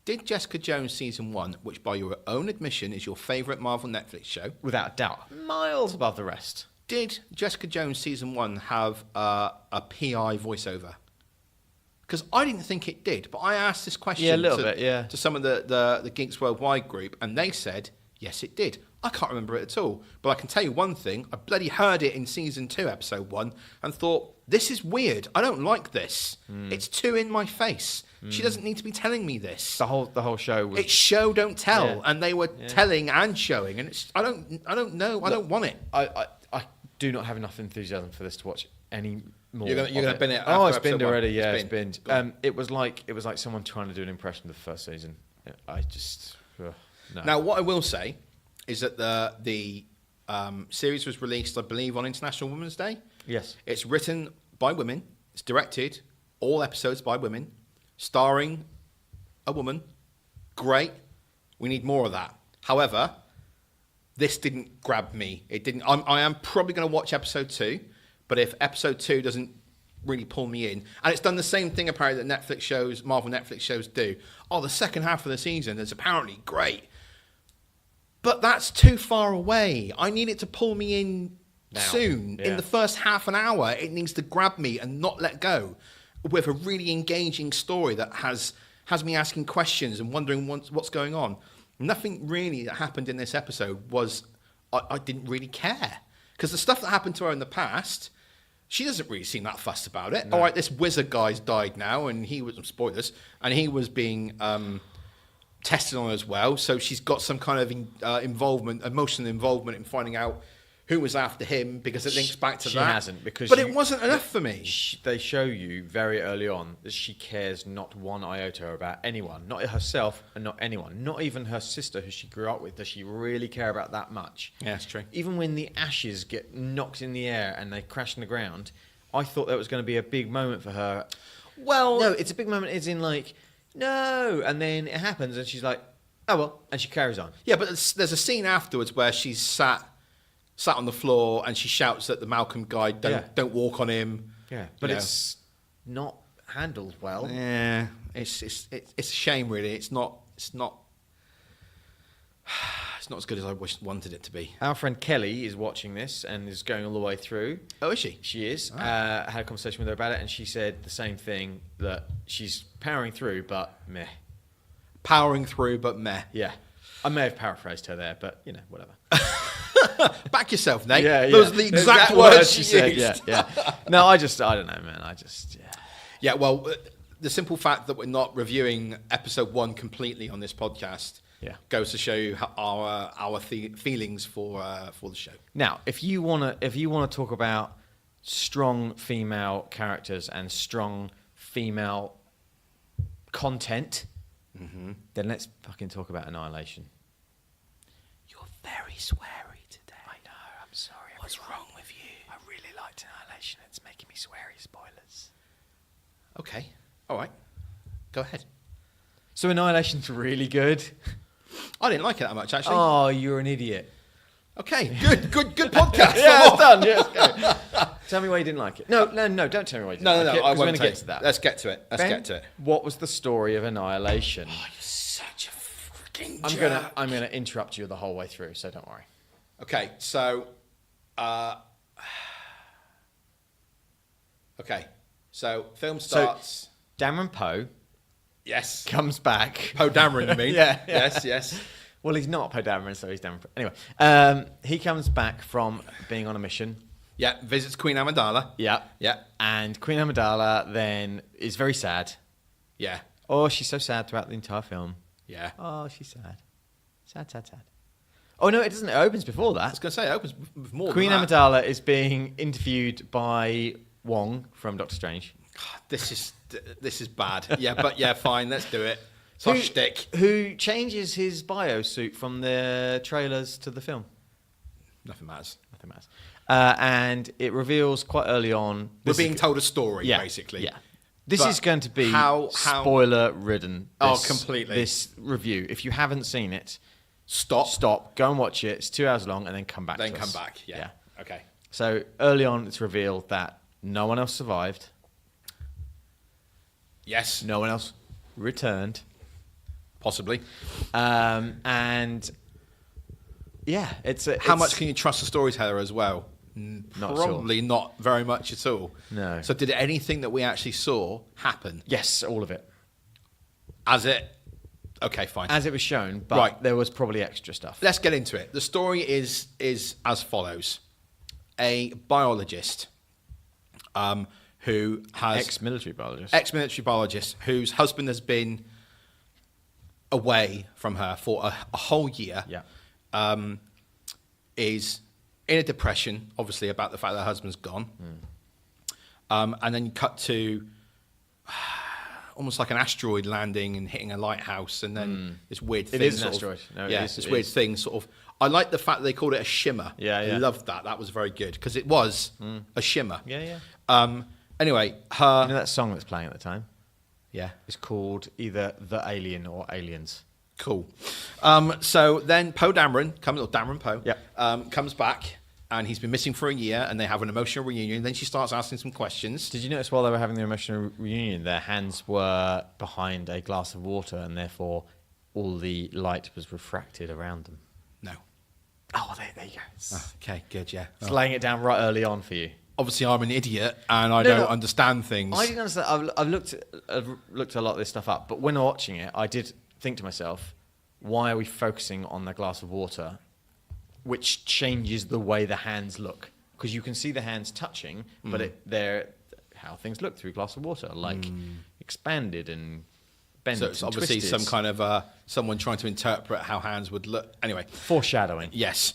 Did Jessica Jones Season 1, which by your own admission is your favourite Marvel Netflix show, Without doubt, miles above the rest. did Jessica Jones Season 1 have a PI voiceover? Because I didn't think it did, but I asked this question to some of the Geeks Worldwide group, and they said, yes, it did. I can't remember it at all. But I can tell you one thing. I bloody heard it in Season 2, Episode 1, and thought, this is weird. I don't like this. It's too in my face. She doesn't need to be telling me this. The whole show was. It's show, don't tell. Yeah. And they were telling and showing, and it's I don't know. Look, I don't want it. I do not have enough enthusiasm for this to watch any more. You're gonna bin it Oh, after it's episode binned one. already. Yeah, It's it's binned. binned. It was like someone trying to do an impression of the first season. I just no. Now, what I will say is that the series was released, I believe, on International Women's Day. Yes. It's written by women. It's directed, all episodes by women, starring a woman. Great. We need more of that. However, this didn't grab me. It didn't. I am probably going to watch episode 2, but if episode 2 doesn't really pull me in, and it's done the same thing apparently that Marvel Netflix shows do. Oh, the second half of the season is apparently great, but that's too far away. I need it to pull me in Now. soon. Yeah. In the first half an hour, it needs to grab me and not let go, with a really engaging story that has me asking questions and wondering what's going on. Nothing really that happened in this episode was, I didn't really care. Because the stuff that happened to her in the past, she doesn't really seem that fussed about it. No. All right, this wizard guy's died now, and he was, spoilers, and he was being tested on as well. So she's got some kind of emotional involvement in finding out who was after him, because it links back to She that. hasn't, because but it wasn't enough for me. They show you very early on that she cares not one iota about anyone, not herself and not anyone, not even her sister who she grew up with. Does she really care about that much? Yeah, that's true. Even when the ashes get knocked in the air and they crash on the ground, I thought that was going to be a big moment for her. Well, No, it's a big moment. It's in like, no, and then it happens, and she's like, oh well, and she carries on. yeah, but there's a scene afterwards where she's sat on the floor and she shouts at the Malcolm guy, "Don't walk on him." Yeah, but it's not handled well. Yeah, it's a shame, really. It's not as good as I wanted it to be. Our friend Kelly is watching this and is going all the way through. Oh, is she? She is. Oh. Had a conversation with her about it, and she said the same thing, that she's powering through, but meh. Powering through, but meh. Yeah. I may have paraphrased her there, but, whatever. Back yourself, Nate. Yeah, yeah. Those are the exact words she said. used. Yeah. No, I don't know, man. Yeah, well, the simple fact that we're not reviewing episode 1 completely on this podcast goes to show you how our feelings for the show. Now, if you wanna talk about strong female characters and strong female content, then let's fucking talk about Annihilation. You're very sweary today. I know. I'm sorry. What's wrong with you? I really liked Annihilation. It's making me sweary. Spoilers. Okay. All right. Go ahead. So Annihilation's really good. I didn't like it that much, actually. Oh, you're an idiot. Okay. Good podcast. Yeah, it's done. Yeah, let's go. Tell me why you didn't like it. No, don't tell me why you didn't like it. No, I We're going won't to get to that. Let's get to it. Ben, what was the story of Annihilation? Oh, you're such a freaking jerk. I'm gonna interrupt you the whole way through, so don't worry. Okay, so film starts. So, Dameron Poe Yes. comes back. Poe Dameron, you mean? Yeah. Yes. Well, he's not Poe Dameron, so he's Dameron Poe. Anyway, he comes back from being on a mission. Yeah, visits Queen Amidala. Yeah. Yeah. And Queen Amidala then is very sad. Yeah. Oh, she's so sad throughout the entire film. Yeah. Oh, she's sad. Sad. Oh, no, it doesn't. It opens before I was that. going to say, it opens with more Queen than that. Amidala is being interviewed by Wong from Doctor Strange. God, this is bad. Yeah, but yeah, fine, let's do it. It's our shtick. Who changes his bio suit from the trailers to the film. Nothing matters. And it reveals quite early on. We're being told a story, basically. Yeah. This But is going to be how spoiler-ridden. Oh, completely. This review. If you haven't seen it, Stop. go and watch it. It's 2 hours long, and then come back Then to come us. back. Yeah. Okay. So early on, it's revealed that no one else survived. Yes. No one else returned. Possibly. And yeah, How much can you trust the storyteller as well? Not at all. Probably not very much at all. No. So did anything that we actually saw happen? Yes, all of it. Okay, fine. As it was shown, but Right. there was probably extra stuff. Let's get into it. The story is as follows. A biologist who has... Ex-military biologist. Ex-military biologist whose husband has been away from her for a whole year. Yeah. Is in a depression, obviously, about the fact that her husband's gone. And then you cut to almost like an asteroid landing and hitting a lighthouse, and then this weird thing. It is sort an of- asteroid. No, it yeah, is, this it weird is. thing. Sort of. I like the fact that they called it a shimmer. Yeah. I loved that. That was very good because it was a shimmer. Yeah. Anyway, You know that song that's playing at the time? yeah. It's called either The Alien or Aliens. Cool. So then Poe Dameron Dameron Poe Yep. comes back, and he's been missing for a year, and they have an emotional reunion. Then she starts asking some questions. Did you notice while they were having their emotional reunion, their hands were behind a glass of water, and therefore all the light was refracted around them? No. Oh, there you go. It's, Okay, good, yeah. it's laying it down right early on for you. Obviously, I'm an idiot, and I No, don't no. understand things. I didn't understand. I've looked a lot of this stuff up, but when watching it, I did think to myself, why are we focusing on the glass of water, which changes the way the hands look? Because you can see the hands touching, but they're how things look through a glass of water, like expanded and bent. So it's and obviously twisted. some kind of someone trying to interpret how hands would look. Anyway, foreshadowing. yes.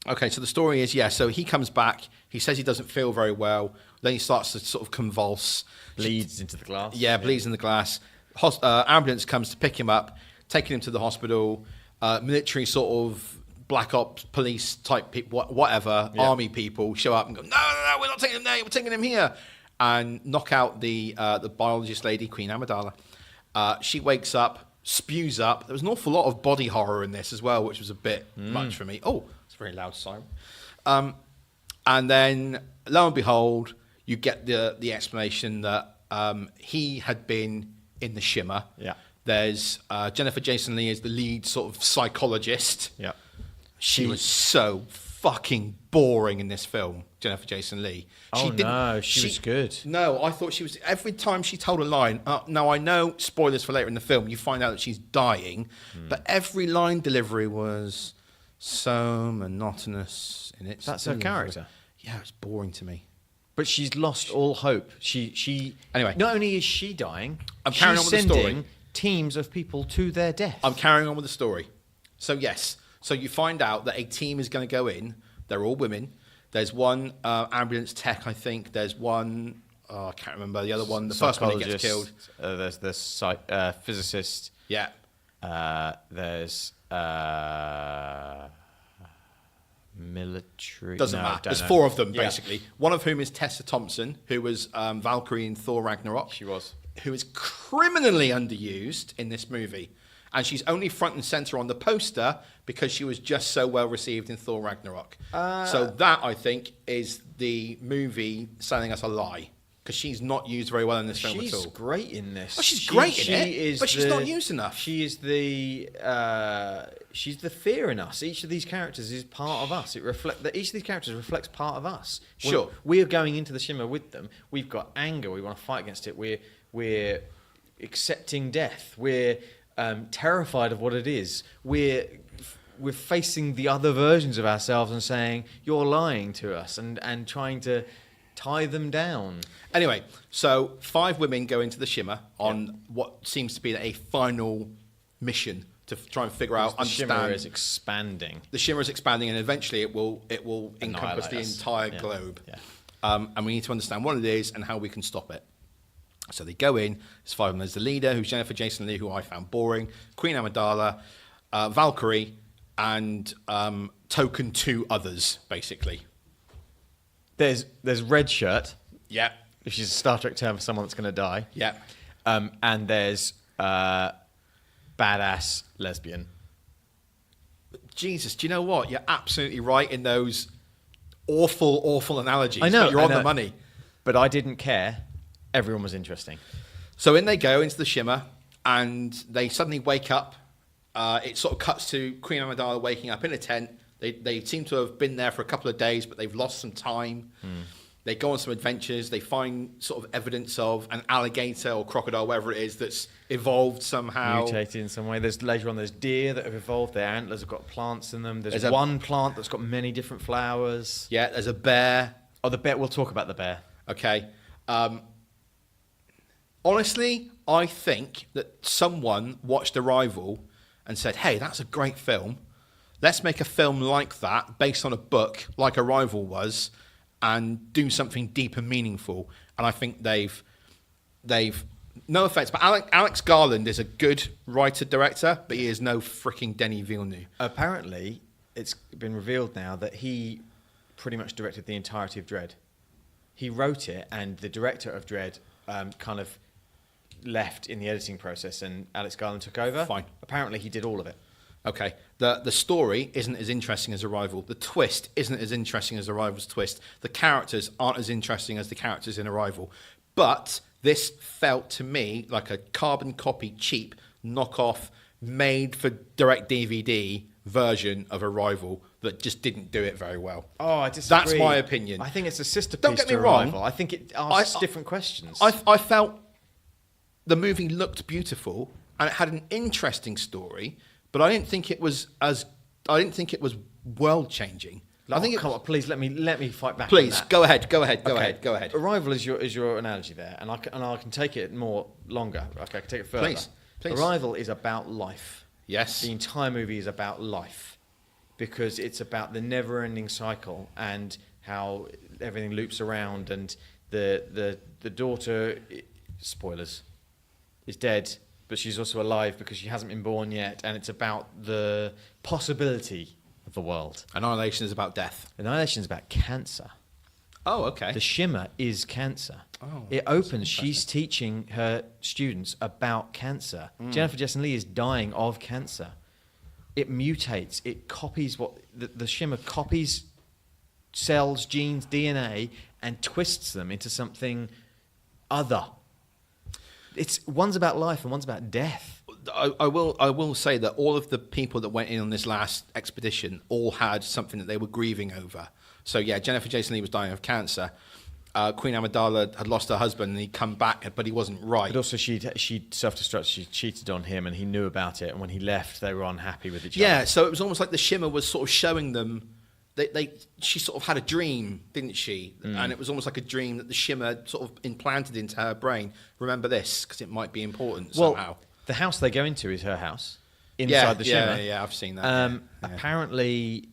Okay, so the story is, so he comes back. He says he doesn't feel very well. Then he starts to sort of convulse. Bleeds into the glass. Yeah, bleeds in the glass. Ambulance comes to pick him up, taking him to the hospital. Military sort of black ops police type people, whatever, army people show up and go, no, we're not taking him there, we're taking him here. and knock out the biologist lady, Queen Amidala. She wakes up, spews up. There was an awful lot of body horror in this as well, which was a bit much for me. Oh, it's a very loud siren. And then, lo and behold, you get the explanation that he had been in the Shimmer. Yeah. There's Jennifer Jason Leigh is the lead sort of psychologist. Yeah. She was so fucking boring in this film, Jennifer Jason Leigh. She was good. No, I thought she was. Every time she told a line, now I know, spoilers for later in the film, you find out that she's dying, but every line delivery was so monotonous in its That's her delivery. character. Yeah, it's boring to me. But she's lost all hope. She Anyway. Not only is she dying, I'm carrying on with the sending story. teams of people to their death. I'm carrying on with the story. So yes, so you find out that a team is going to go in. They're all women. There's one ambulance tech, I think. There's one, I can't remember the other one. The first one who gets killed. There's the physicist. Yeah. There's military. Doesn't matter. There's four of them, basically. One of whom is Tessa Thompson, who was Valkyrie in Thor Ragnarok. She was. Who is criminally underused in this movie. And she's only front and centre on the poster because she was just so well received in Thor Ragnarok. So that, I think, is the movie selling us a lie. Because she's not used very well in this film at all. She's great in this. Oh, she's great in it, but she's not used enough. She is she's the fear in us. Each of these characters is part of us. Each of these characters reflects part of us. Sure. We're going into the Shimmer with them. We've got anger. We want to fight against it. We're accepting death. We're terrified of what it is. We're facing the other versions of ourselves and saying, you're lying to us, and trying to tie them down. Anyway, so 5 women go into the Shimmer on what seems to be a final mission to try and figure out, understand. The Shimmer is expanding. The Shimmer is expanding, and eventually it will encompass the entire globe. Yeah. And we need to understand what it is and how we can stop it. So they go in. There's 5 of them. There's the leader, who's Jennifer Jason Leigh, who I found boring. Queen Amidala, Valkyrie, and token 2 others, basically. There's Red Shirt, Yeah. which is a Star Trek term for someone that's going to die. Yeah. And there's badass lesbian. Jesus, do you know what? You're absolutely right in those awful, awful analogies. I know. But you're on the money. But I didn't care. Everyone was interesting. So in they go into the Shimmer, and they suddenly wake up. It sort of cuts to Queen Amidala waking up in a tent. They seem to have been there for a couple of days, but they've lost some time. They go on some adventures. They find sort of evidence of an alligator or crocodile, whatever it is, that's evolved somehow. Mutated in some way. Later on, there's deer that have evolved. Their antlers have got plants in them. There's one plant that's got many different flowers. Yeah, there's a bear. Oh, the bear. We'll talk about the bear. Okay. Honestly, I think that someone watched Arrival and said, hey, that's a great film. Let's make a film like that, based on a book, like Arrival was, and do something deep and meaningful. And I think they've no offense, but Alex Garland is a good writer-director, but he is no freaking Denis Villeneuve. Apparently, it's been revealed now that he pretty much directed the entirety of Dredd. He wrote it, and the director of Dredd kind of left in the editing process, and Alex Garland took over. Fine. Apparently, he did all of it. Okay, the story isn't as interesting as Arrival. The twist isn't as interesting as Arrival's twist. The characters aren't as interesting as the characters in Arrival. But this felt to me like a carbon copy, cheap, knockoff, made for direct DVD version of Arrival that just didn't do it very well. Oh, I disagree. That's my opinion. I think it's a sister piece Don't get me to wrong. Arrival. I think it asks different questions. I felt the movie looked beautiful and it had an interesting story, but I didn't think it was world changing. I think come on, please let me fight back. Please on that. go ahead. Go Okay. ahead. Arrival is your analogy there, and I can take it more longer. Okay, I can take it further. Please. Arrival is about life. Yes. The entire movie is about life, because it's about the never-ending cycle and how everything loops around, and the daughter, spoilers, is dead, but she's also alive because she hasn't been born yet, and it's about the possibility of the world. Annihilation is about death. Annihilation is about cancer. Oh, okay. The shimmer is cancer. Oh, it opens. She's teaching her students about cancer. Jennifer Jason Leigh is dying of cancer. It mutates. It copies what the shimmer copies cells, genes, DNA, and twists them into something other. One's about life and one's about death. I will say that all of the people that went in on this last expedition all had something that they were grieving over. So yeah, Jennifer Jason Leigh was dying of cancer. Queen Amidala had lost her husband and he'd come back, but he wasn't right. But also she'd self-destructed. She cheated on him and he knew about it. And when he left, they were unhappy with each other. Yeah, so it was almost like the shimmer was sort of showing them. She sort of had a dream, didn't she? And it was almost like a dream that the shimmer sort of implanted into her brain. Remember this, because it might be important somehow. The house they go into is her house inside the shimmer. Yeah, I've seen that. Apparently,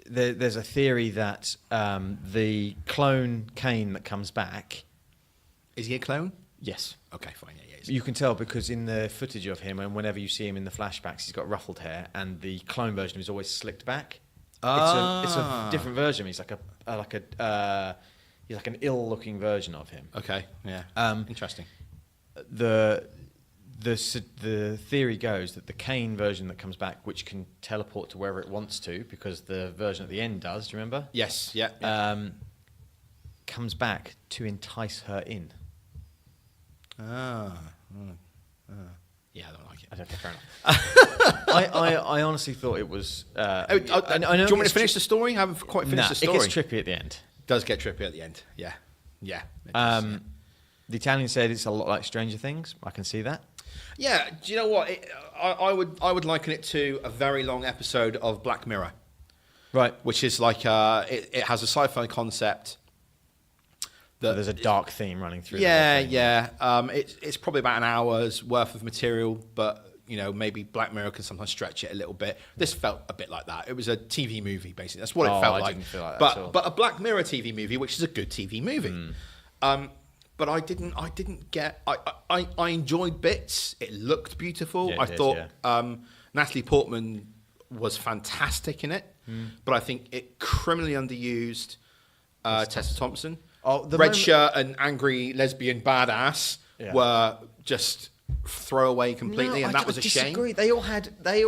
there's a theory that the clone Kane that comes back... Is he a clone? Yes. Okay, fine. Yeah, you can tell because in the footage of him, and whenever you see him in the flashbacks, he's got ruffled hair, and the clone version is always slicked back. It's a different version. He's like an ill-looking version of him. Okay, yeah. Interesting. The theory goes that the Kane version that comes back, which can teleport to wherever it wants to, because the version at the end does. Do you remember? Yes. Yeah. Comes back to entice her in. Yeah, I don't like it. I don't think fair enough. I honestly thought it was. I know do you want me to finish the story? I haven't quite finished the story. It gets trippy at the end. It does get trippy at the end. Yeah. The Italian said it's a lot like Stranger Things. I can see that. Yeah. Do you know what? I would liken it to a very long episode of Black Mirror. Right. Which is like it has a sci-fi concept. There's a dark theme running through. Yeah. It's probably about an hour's worth of material, but maybe Black Mirror can sometimes stretch it a little bit. This felt a bit like that. It was a TV movie, basically. That's what it felt like. I didn't feel like that at all. But a Black Mirror TV movie, which is a good TV movie. But I didn't get. I enjoyed bits. It looked beautiful. Yeah, I thought Natalie Portman was fantastic in it, but I think it criminally underused Tessa Thompson. Red shirt and angry lesbian badass were just throwaway completely, and that was a disagree. shame. They all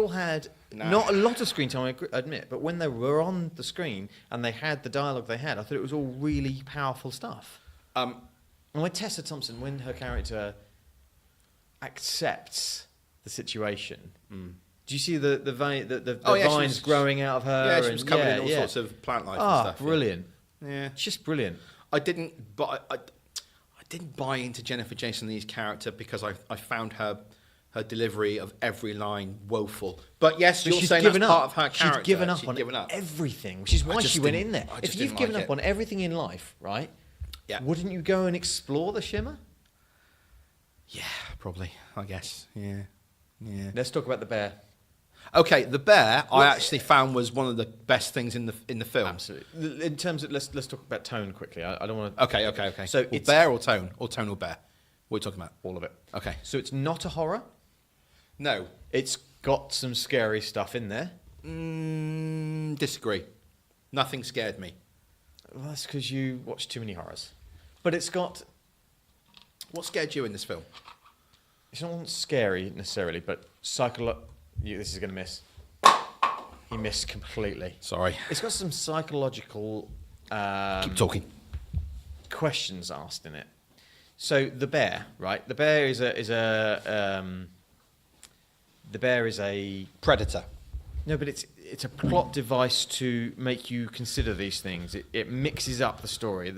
had not a lot of screen time, I admit, but when they were on the screen and they had the dialogue they had, I thought it was all really powerful stuff. And when Tessa Thompson, when her character accepts the situation, do you see the vines growing out of her? Yeah, she was covered in all sorts of plant life and stuff. Brilliant. Yeah, it's just brilliant. I didn't buy into Jennifer Jason Leigh's character because I found her delivery of every line woeful. But yes, you're saying that's part of her character. She's given up on everything, which is why she went in there. If you've given up on everything in life, right? Yeah. Wouldn't you go and explore the shimmer? Yeah, probably. I guess. Yeah. Let's talk about the bear. Okay, the bear I actually found was one of the best things in the film. Absolutely. In terms of let's talk about tone quickly. I don't want to. Okay. So it's bear or tone or bear. What are you talking about? All of it. Okay. So it's not a horror. No. It's got some scary stuff in there. Disagree. Nothing scared me. Well, that's because you watch too many horrors. But it's got. What scared you in this film? It's not scary necessarily, but this is going to miss. He missed completely. Sorry. It's got some psychological keep talking. Questions asked in it. So the bear, right? The bear is a predator. No, but it's a plot device to make you consider these things. It mixes up the story.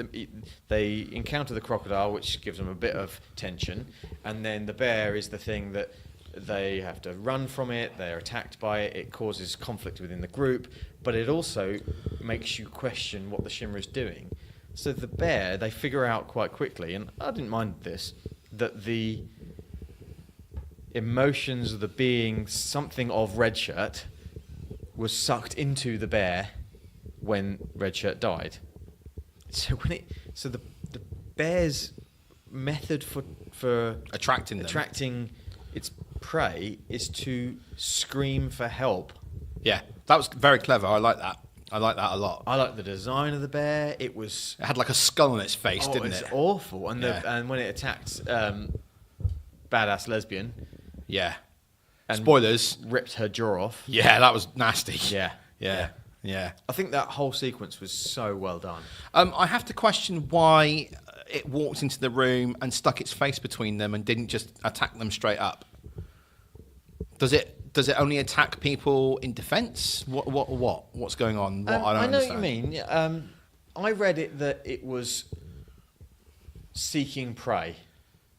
They encounter the crocodile, which gives them a bit of tension, and then the bear is the thing that they have to run from it. They're attacked by it. It causes conflict within the group, but it also makes you question what the shimmer is doing. So the bear, they figure out quite quickly, and I didn't mind this, that the emotions of the being something of Redshirt was sucked into the bear when Redshirt died. So the bear's method for attracting its prey is to scream for help. Yeah, that was very clever. I like that. I like that a lot. I like the design of the bear. It had like a skull on its face, didn't it? It's awful. And and when it attacked badass lesbian, and spoilers, ripped her jaw off. Yeah, that was nasty. Yeah. I think that whole sequence was so well done. I have to question why it walked into the room and stuck its face between them and didn't just attack them straight up. Does it only attack people in defense? What's going on? I don't understand. What you mean. I read it that it was seeking prey.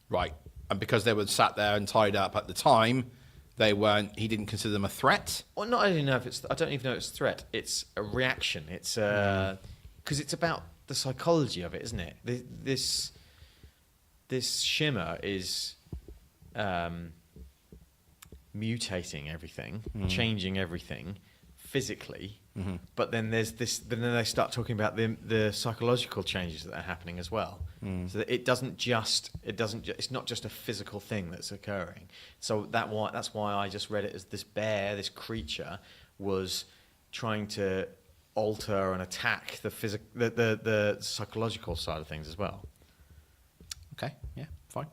Right. And because they were sat there and tied up at the time, he didn't consider them a threat? Well, I don't even know if it's a threat. It's a reaction. It's because it's about the psychology of it, isn't it? This shimmer is mutating everything, changing everything physically. But then there's this. Then they start talking about the psychological changes that are happening as well. So that it's not just a physical thing that's occurring. So that's why I just read it as this bear, this creature, was trying to alter and attack the psychological side of things as well. Okay, yeah, fine.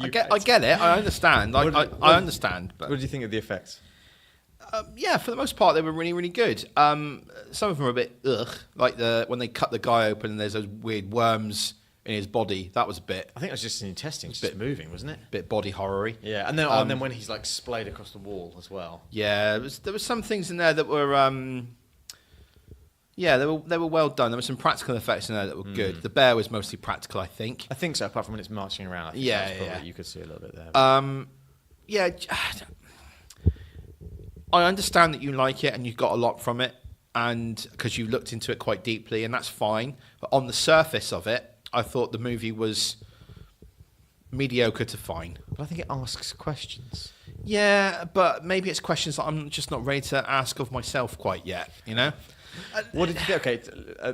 I get it. I understand. I understand. But what do you think of the effects? Yeah, for the most part, they were really, really good. Some of them are a bit like when they cut the guy open and there's those weird worms in his body. That was a bit. I think it was just an intestine, just moving, wasn't it? A bit body horror-y. Yeah, and then when he's like splayed across the wall as well. Yeah, there was some things in there that were. They were well done. There were some practical effects in there that were good. The bear was mostly practical, I think. I think so, apart from when it's marching around. I think you could see a little bit there. I understand that you like it and you got a lot from it, and because you looked into it quite deeply, and that's fine. But on the surface of it, I thought the movie was mediocre to fine. But I think it asks questions. Yeah, but maybe it's questions that I'm just not ready to ask of myself quite yet, you know? What did you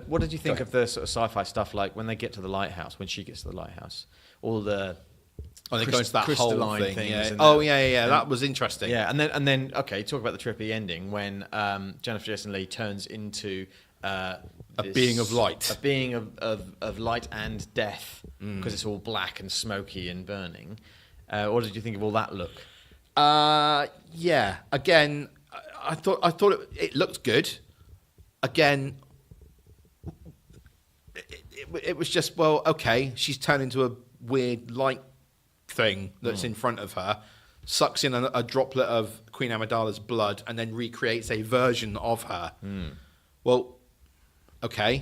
what did you think of the sort of sci-fi stuff, like when they get to the lighthouse, when she gets to the lighthouse, all the they go into that whole thing. Things yeah. That was interesting. Yeah, and then talk about the trippy ending when Jennifer Jason Leigh turns into a being of light, a being of light and death, because it's all black and smoky and burning. What did you think of all that look? Yeah. Again, I thought it looked good. Again, it was just, well, okay, she's turned into a weird light thing that's in front of her, sucks in a droplet of Queen Amidala's blood, and then recreates a version of her. Well, okay.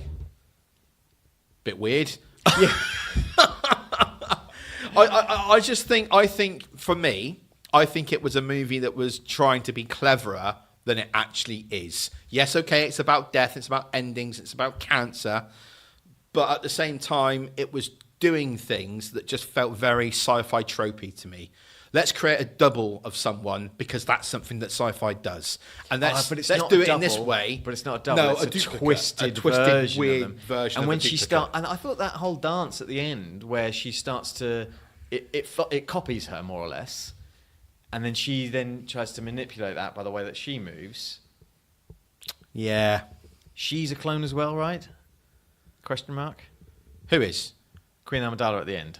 Bit weird. Yeah. I think for me, I think it was a movie that was trying to be cleverer than it actually is. Yes, okay, it's about death, it's about endings, it's about cancer, but at the same time, it was doing things that just felt very sci-fi tropey to me. Let's create a double of someone because that's something that sci-fi does, and let's do it in this way. But it's not a double. No, it's a twisted weird version. And when she starts, and I thought that whole dance at the end where she starts to, it copies her more or less. And then she tries to manipulate that by the way that she moves. Yeah. She's a clone as well, right? Question mark? Who is? Queen Amidala at the end.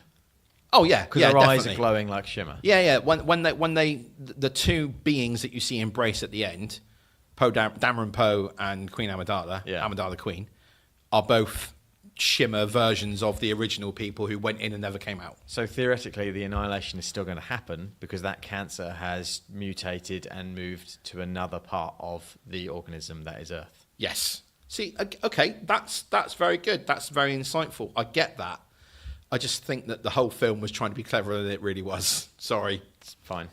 Oh, yeah. Because her eyes are glowing like shimmer. Yeah. When the two beings that you see embrace at the end, Dameron Poe and Queen Amidala, Amidala Queen, are both shimmer versions of the original people who went in and never came out. So theoretically, the annihilation is still going to happen because that cancer has mutated and moved to another part of the organism that is Earth. Yes. See, okay, that's very good. That's very insightful. I get that. I just think that the whole film was trying to be cleverer than it really was. Sorry. It's fine.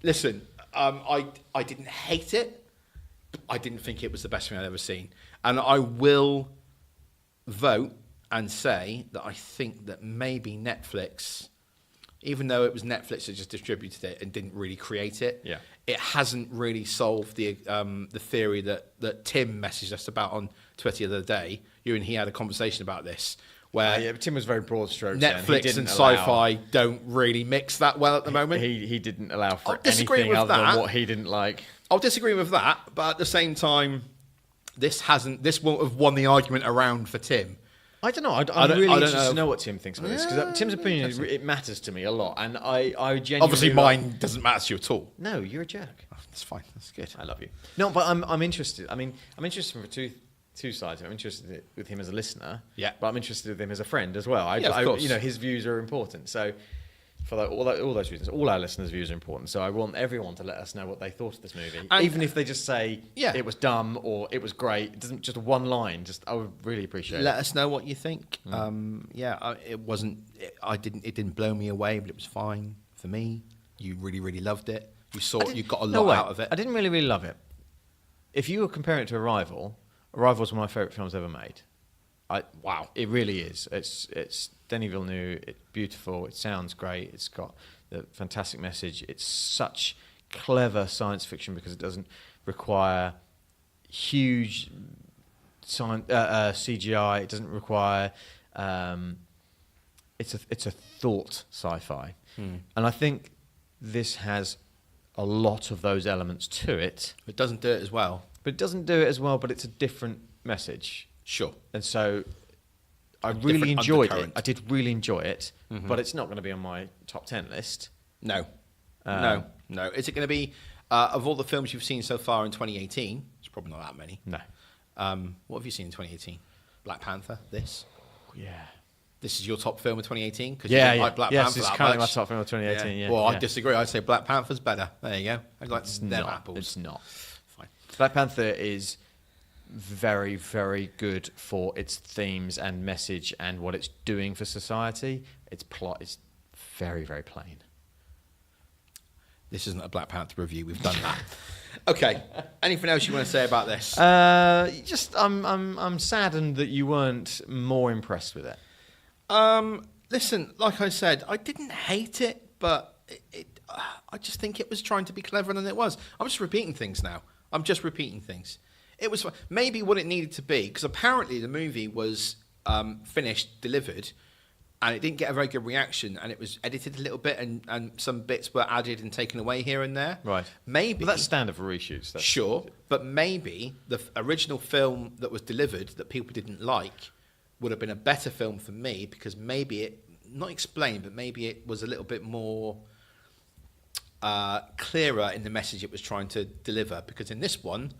Listen, I didn't hate it, but I didn't think it was the best thing I'd ever seen. And I will vote and say that I think that maybe Netflix, even though it was Netflix that just distributed it and didn't really create it, it hasn't really solved the theory that Tim messaged us about on Twitter the other day. You and he had a conversation about this, where Yeah, but Tim was very broad strokes. then. He Netflix didn't and allow- sci-fi don't really mix that well at the moment. He didn't allow for I'll disagree anything with other that. than what he didn't like. I'll disagree with that, but at the same time, this won't have won the argument around for Tim. I don't know. I'm don't- really I don't interested know. to know what Tim thinks about this because Tim's opinion it matters to me a lot, and I genuinely Obviously, mine doesn't matter to you at all. No, you're a jerk. Oh, that's fine. That's good. I love you. No, but I'm interested. I mean, I'm interested from two sides. I'm interested with him as a listener. Yeah. But I'm interested with him as a friend as well. Yeah, of course. You know, his views are important. So for all those reasons, all our listeners' views are important. So I want everyone to let us know what they thought of this movie, And- even if they just say it was dumb or it was great. It doesn't just one line. Just I would really appreciate Let it. us know what you think. It wasn't. It didn't blow me away, but it was fine for me. You really, really loved it. You got a lot out of it. I didn't really love it. If you were comparing it to Arrival's one of my favourite films ever made. Wow, it really is. It's Denis Villeneuve. It's beautiful. It sounds great. It's got the fantastic message. It's such clever science fiction because it doesn't require huge CGI. It doesn't require. It's a thought sci-fi, and I think this has a lot of those elements to it. It doesn't do it as well. But it doesn't do it as well, but it's a different message. Sure. And so I different really enjoyed it. undercurrent. I did really enjoy it, but it's not going to be on my top 10 list. No. No. Is it going to be of all the films you've seen so far in 2018? It's probably not that many. No. What have you seen in 2018? Black Panther. This. Yeah. This is your top film of 2018? Because Yeah, like Black yes, Panther it's that currently my much. top film of 2018. Yeah. Well, yeah. I disagree. I'd say Black Panther's better. There you go. I like It's them not. apples. It's not. Fine. Black Panther is very, very good for its themes and message and what it's doing for society. Its plot is very, very plain. This isn't a Black Panther review. We've done that. Okay. Anything else you want to say about this? I'm saddened that you weren't more impressed with it. Listen, like I said, I didn't hate it, but I just think it was trying to be cleverer than it was. I'm just repeating things now. It was maybe what it needed to be, because apparently the movie was finished, delivered, and it didn't get a very good reaction, and it was edited a little bit, and some bits were added and taken away here and there. Right. Maybe. But that's standard for reshoots. That's Sure, but maybe the original film that was delivered that people didn't like would have been a better film for me, because maybe it, not explained, but maybe it was a little bit more clearer in the message it was trying to deliver. Because in this one,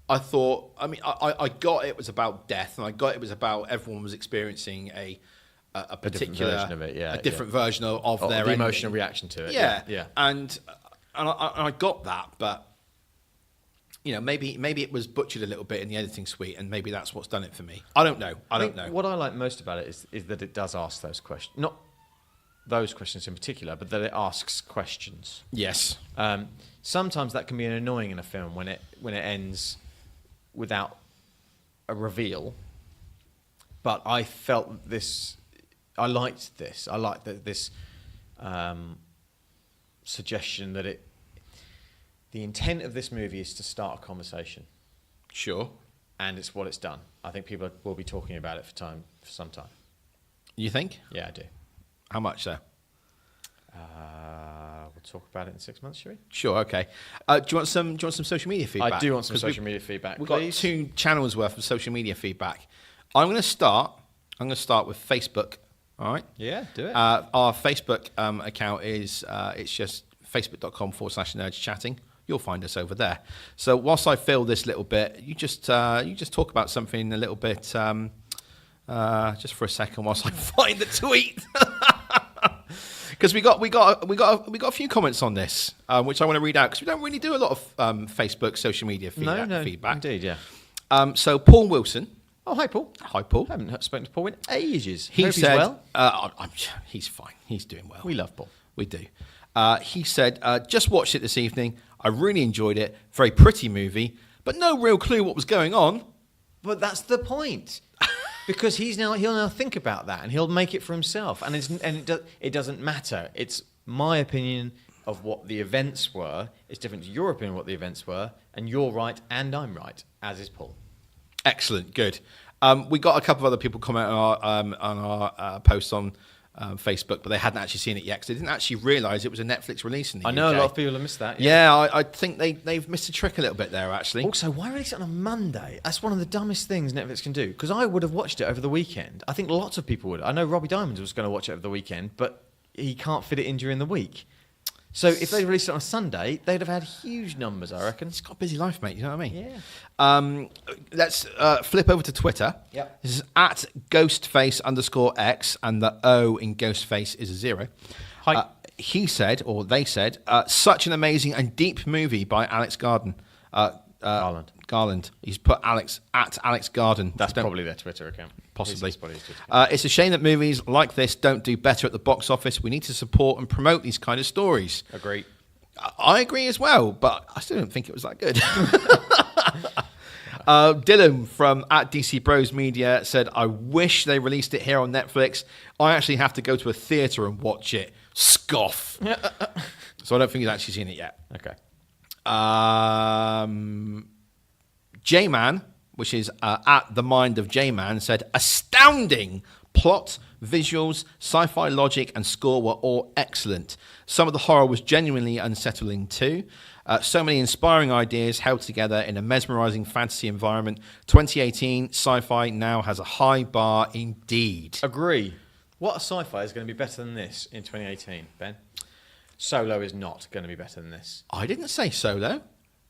I thought, I got it was about death, and I got it was about everyone was experiencing a particular version of it, yeah, a different version of their the ending. emotional reaction to it. Yeah, Yeah. And I got that, but you know, maybe it was butchered a little bit in the editing suite, and maybe that's what's done it for me. I don't know. I don't know. What I like most about it is that it does ask those questions. Not those questions in particular, but that it asks questions. Yes. Sometimes that can be annoying in a film when it ends without a reveal. But I felt this. I liked this. I liked this suggestion that the intent of this movie is to start a conversation. Sure. And it's what it's done. I think people will be talking about it for some time. You think? Yeah, I do. How much so? We'll talk about it in 6 months, shall we? Sure. Okay. Do you want some social media feedback? I do want some 'Cause social media feedback. We've got 2 channels worth of social media feedback. I'm going to start with Facebook. All right. Yeah, do it. Our Facebook account is it's just facebook.com/nerdschatting. You'll find us over there. So whilst I fill this little bit, you just talk about something a little bit just for a second whilst I find the tweet. Because we got a few comments on this, which I want to read out, because we don't really do a lot of Facebook social media feedback. Indeed, yeah. So Paul Wilson. Oh, hi, Paul. Hi, Paul. I haven't spoken to Paul in ages. He Hope said, he's well. he's fine. He's doing well. We love Paul. We do. He said, just watched it this evening. I really enjoyed it. Very pretty movie, but no real clue what was going on. But that's the point. Because he'll now think about that, and he'll make it for himself. And it doesn't matter. It's my opinion of what the events were. It's different to your opinion of what the events were. And you're right, and I'm right, as is Paul. Excellent. Good. We got a couple of other people comment on our posts on Facebook, but they hadn't actually seen it yet because they didn't actually realise it was a Netflix release in the UK. I know a lot of people have missed that. Yeah, I think they've missed a trick a little bit there, actually. Also, why release it on a Monday? That's one of the dumbest things Netflix can do. Because I would have watched it over the weekend. I think lots of people would. I know Robbie Diamonds was going to watch it over the weekend, but he can't fit it in during the week. So if they released it on a Sunday, they'd have had huge numbers, I reckon. It's got a busy life, mate. You know what I Yeah. mean? Let's flip over to Twitter. Yep. This is at ghostface_X, and the O in Ghostface is a 0. Hi. He said, or they said, such an amazing and deep movie by Alex Garland. Garland. He's put Alex at Alex Garden. That's probably their Twitter account. Possibly. It's probably his Twitter account. It's a shame that movies like this don't do better at the box office. We need to support and promote these kind of stories. Agree. I agree as well, but I still don't think it was that good. Dylan from at DC Bros Media said, I wish they released it here on Netflix. I actually have to go to a theatre and watch it. Scoff. So I don't think he's actually seen it yet. Okay. J-Man, which is at the mind of J-Man, said, astounding plot, visuals, sci-fi logic, and score were all excellent. Some of the horror was genuinely unsettling too. So many inspiring ideas held together in a mesmerizing fantasy environment. 2018 sci-fi now has a high bar indeed. Agree. What a sci-fi is going to be better than this in 2018, Ben? Solo is not going to be better than this. I didn't say Solo.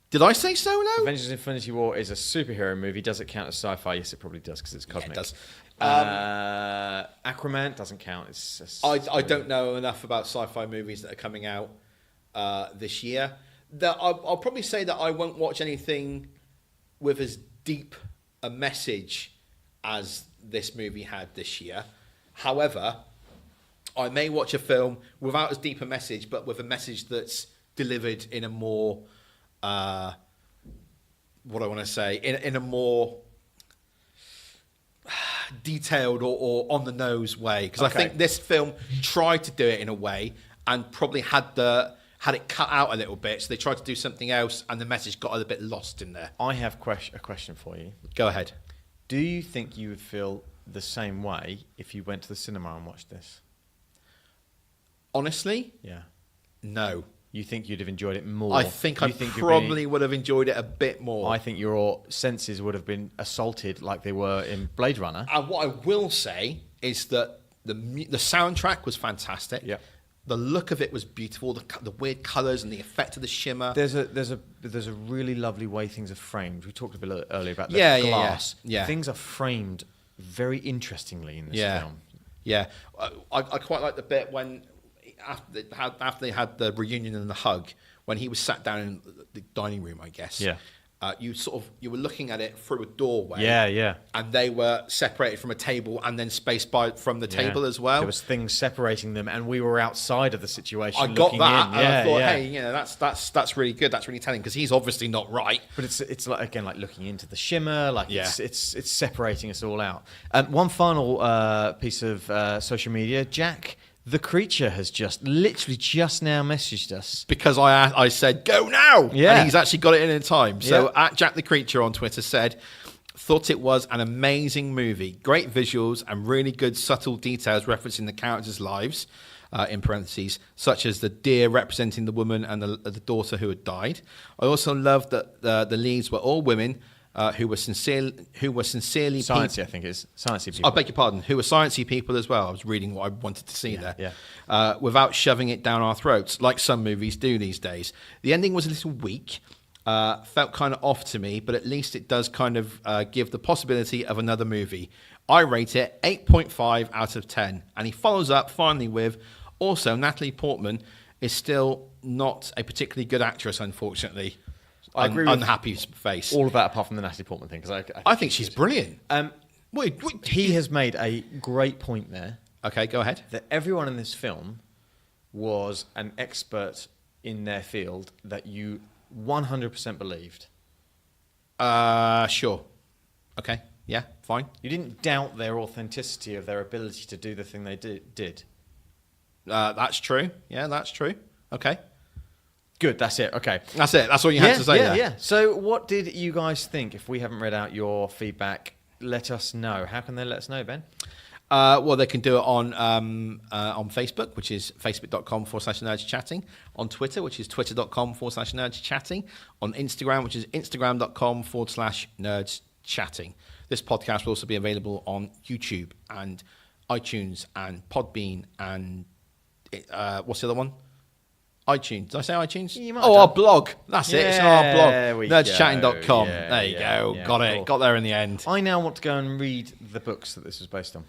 Did I say Solo? Avengers Infinity War is a superhero movie. Does it count as sci-fi? Yes, it probably does because it's cosmic. Yeah, it does. Aquaman doesn't count. I don't know enough about sci-fi movies that are coming out this year. I'll probably say that I won't watch anything with as deep a message as this movie had this year. However, I may watch a film without as deep a message, but with a message that's delivered in a more, what I want to say, in a more detailed or on the nose way. Because I think this film tried to do it in a way and probably had it cut out a little bit. So they tried to do something else and the message got a little bit lost in there. I have a question for you. Go ahead. Do you think you would feel the same way if you went to the cinema and watched this? Honestly? Yeah. No. You think you'd have enjoyed it more? I think I probably would have enjoyed it a bit more. I think your senses would have been assaulted like they were in Blade Runner. And what I will say is that the soundtrack was fantastic. Yeah. The look of it was beautiful. The weird colours and the effect of the shimmer. There's a really lovely way things are framed. We talked a bit earlier about the glass. Yeah. Things are framed very interestingly in this film. Yeah. I quite like the bit when after they had the reunion and the hug, when he was sat down in the dining room, I guess. Yeah. You were looking at it through a doorway. Yeah. And they were separated from a table and then spaced from the table as well. There was things separating them, and we were outside of the situation. I got that, and I thought, hey, that's really good. That's really telling because he's obviously not right. But it's like again like looking into the shimmer, like it's separating us all out. One final piece of social media, Jack the Creature has literally just now messaged us. Because I said, go now! Yeah. And he's actually got it in time. So at Jack the Creature on Twitter said, thought it was an amazing movie. Great visuals and really good subtle details referencing the characters' lives, in parentheses, such as the deer representing the woman and the daughter who had died. I also loved that the leads were all women, who were sincerely Sciencey, I think it is. Sciencey people. I beg your pardon. Who were sciencey people as well. I was reading what I wanted to see there. Yeah. Without shoving it down our throats, like some movies do these days. The ending was a little weak. Felt kind of off to me, but at least it does kind of give the possibility of another movie. I rate it 8.5 out of 10. And he follows up finally with, also, Natalie Portman is still not a particularly good actress, unfortunately. I agree with unhappy face. all of that apart from the Natalie Portman thing. Because I think she's brilliant. He has made a great point there. Okay, go ahead. That everyone in this film was an expert in their field that you 100% believed. Sure. Okay. Yeah, fine. You didn't doubt their authenticity of their ability to do the thing they did. That's true. Yeah, that's true. Okay. Good, that's it. Okay. That's it. That's all you had to say there. Yeah. So what did you guys think, if we haven't read out your feedback let us know? How can they let us know, Ben? Well, they can do it on Facebook, which is facebook.com/nerdschatting, on Twitter, which is twitter.com/nerdschatting, on Instagram, which is instagram.com/nerdschatting. This podcast will also be available on YouTube and iTunes and Podbean and what's the other one? iTunes. Did I say iTunes? You might Oh, have our done. blog. That's it. It's on our blog. Nerdschatting.com. Yeah, there you go. yeah, Got it. cool. Got there in the end. I now want to go and read the books that this was based on.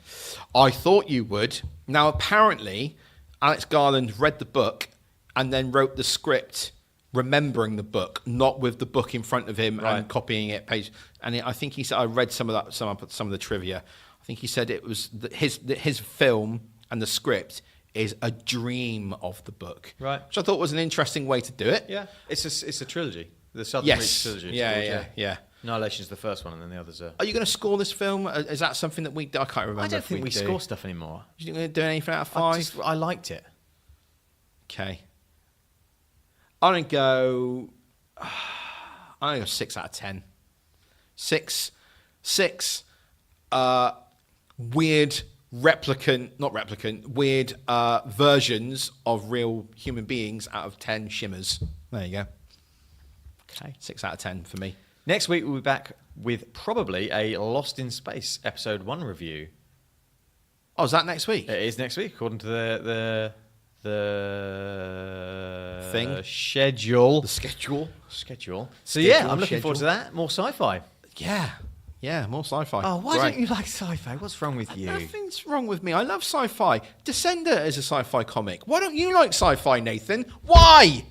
I thought you would. Now, apparently, Alex Garland read the book and then wrote the script remembering the book, not with the book in front of him and copying it page. And I think he said, I read some of the trivia. I think he said it was his film and the script is a dream of the book. Right. Which I thought was an interesting way to do it. Yeah. It's a trilogy. The Southern Reach trilogy. Yeah. Annihilation is the first one, and then the others are... Are you going to score this film? Is that something that I can't remember. I don't think we score stuff anymore. You think we're going to do anything out of 5? I liked it. Okay. I'm going to go 6 out of 10. 6 weird weird versions of real human beings out of 10 shimmers. There you go. Okay. 6 out of 10 for me. Next week, we'll be back with probably a Lost in Space Episode 1 review. Oh, is that next week? It is next week, according to the thing? schedule. The schedule? So yeah, I'm looking forward to that. More sci-fi. Yeah, more sci-fi. Oh, why Great. don't you like sci-fi? What's wrong with you? Nothing's wrong with me. I love sci-fi. Descender is a sci-fi comic. Why don't you like sci-fi, Nathan? Why?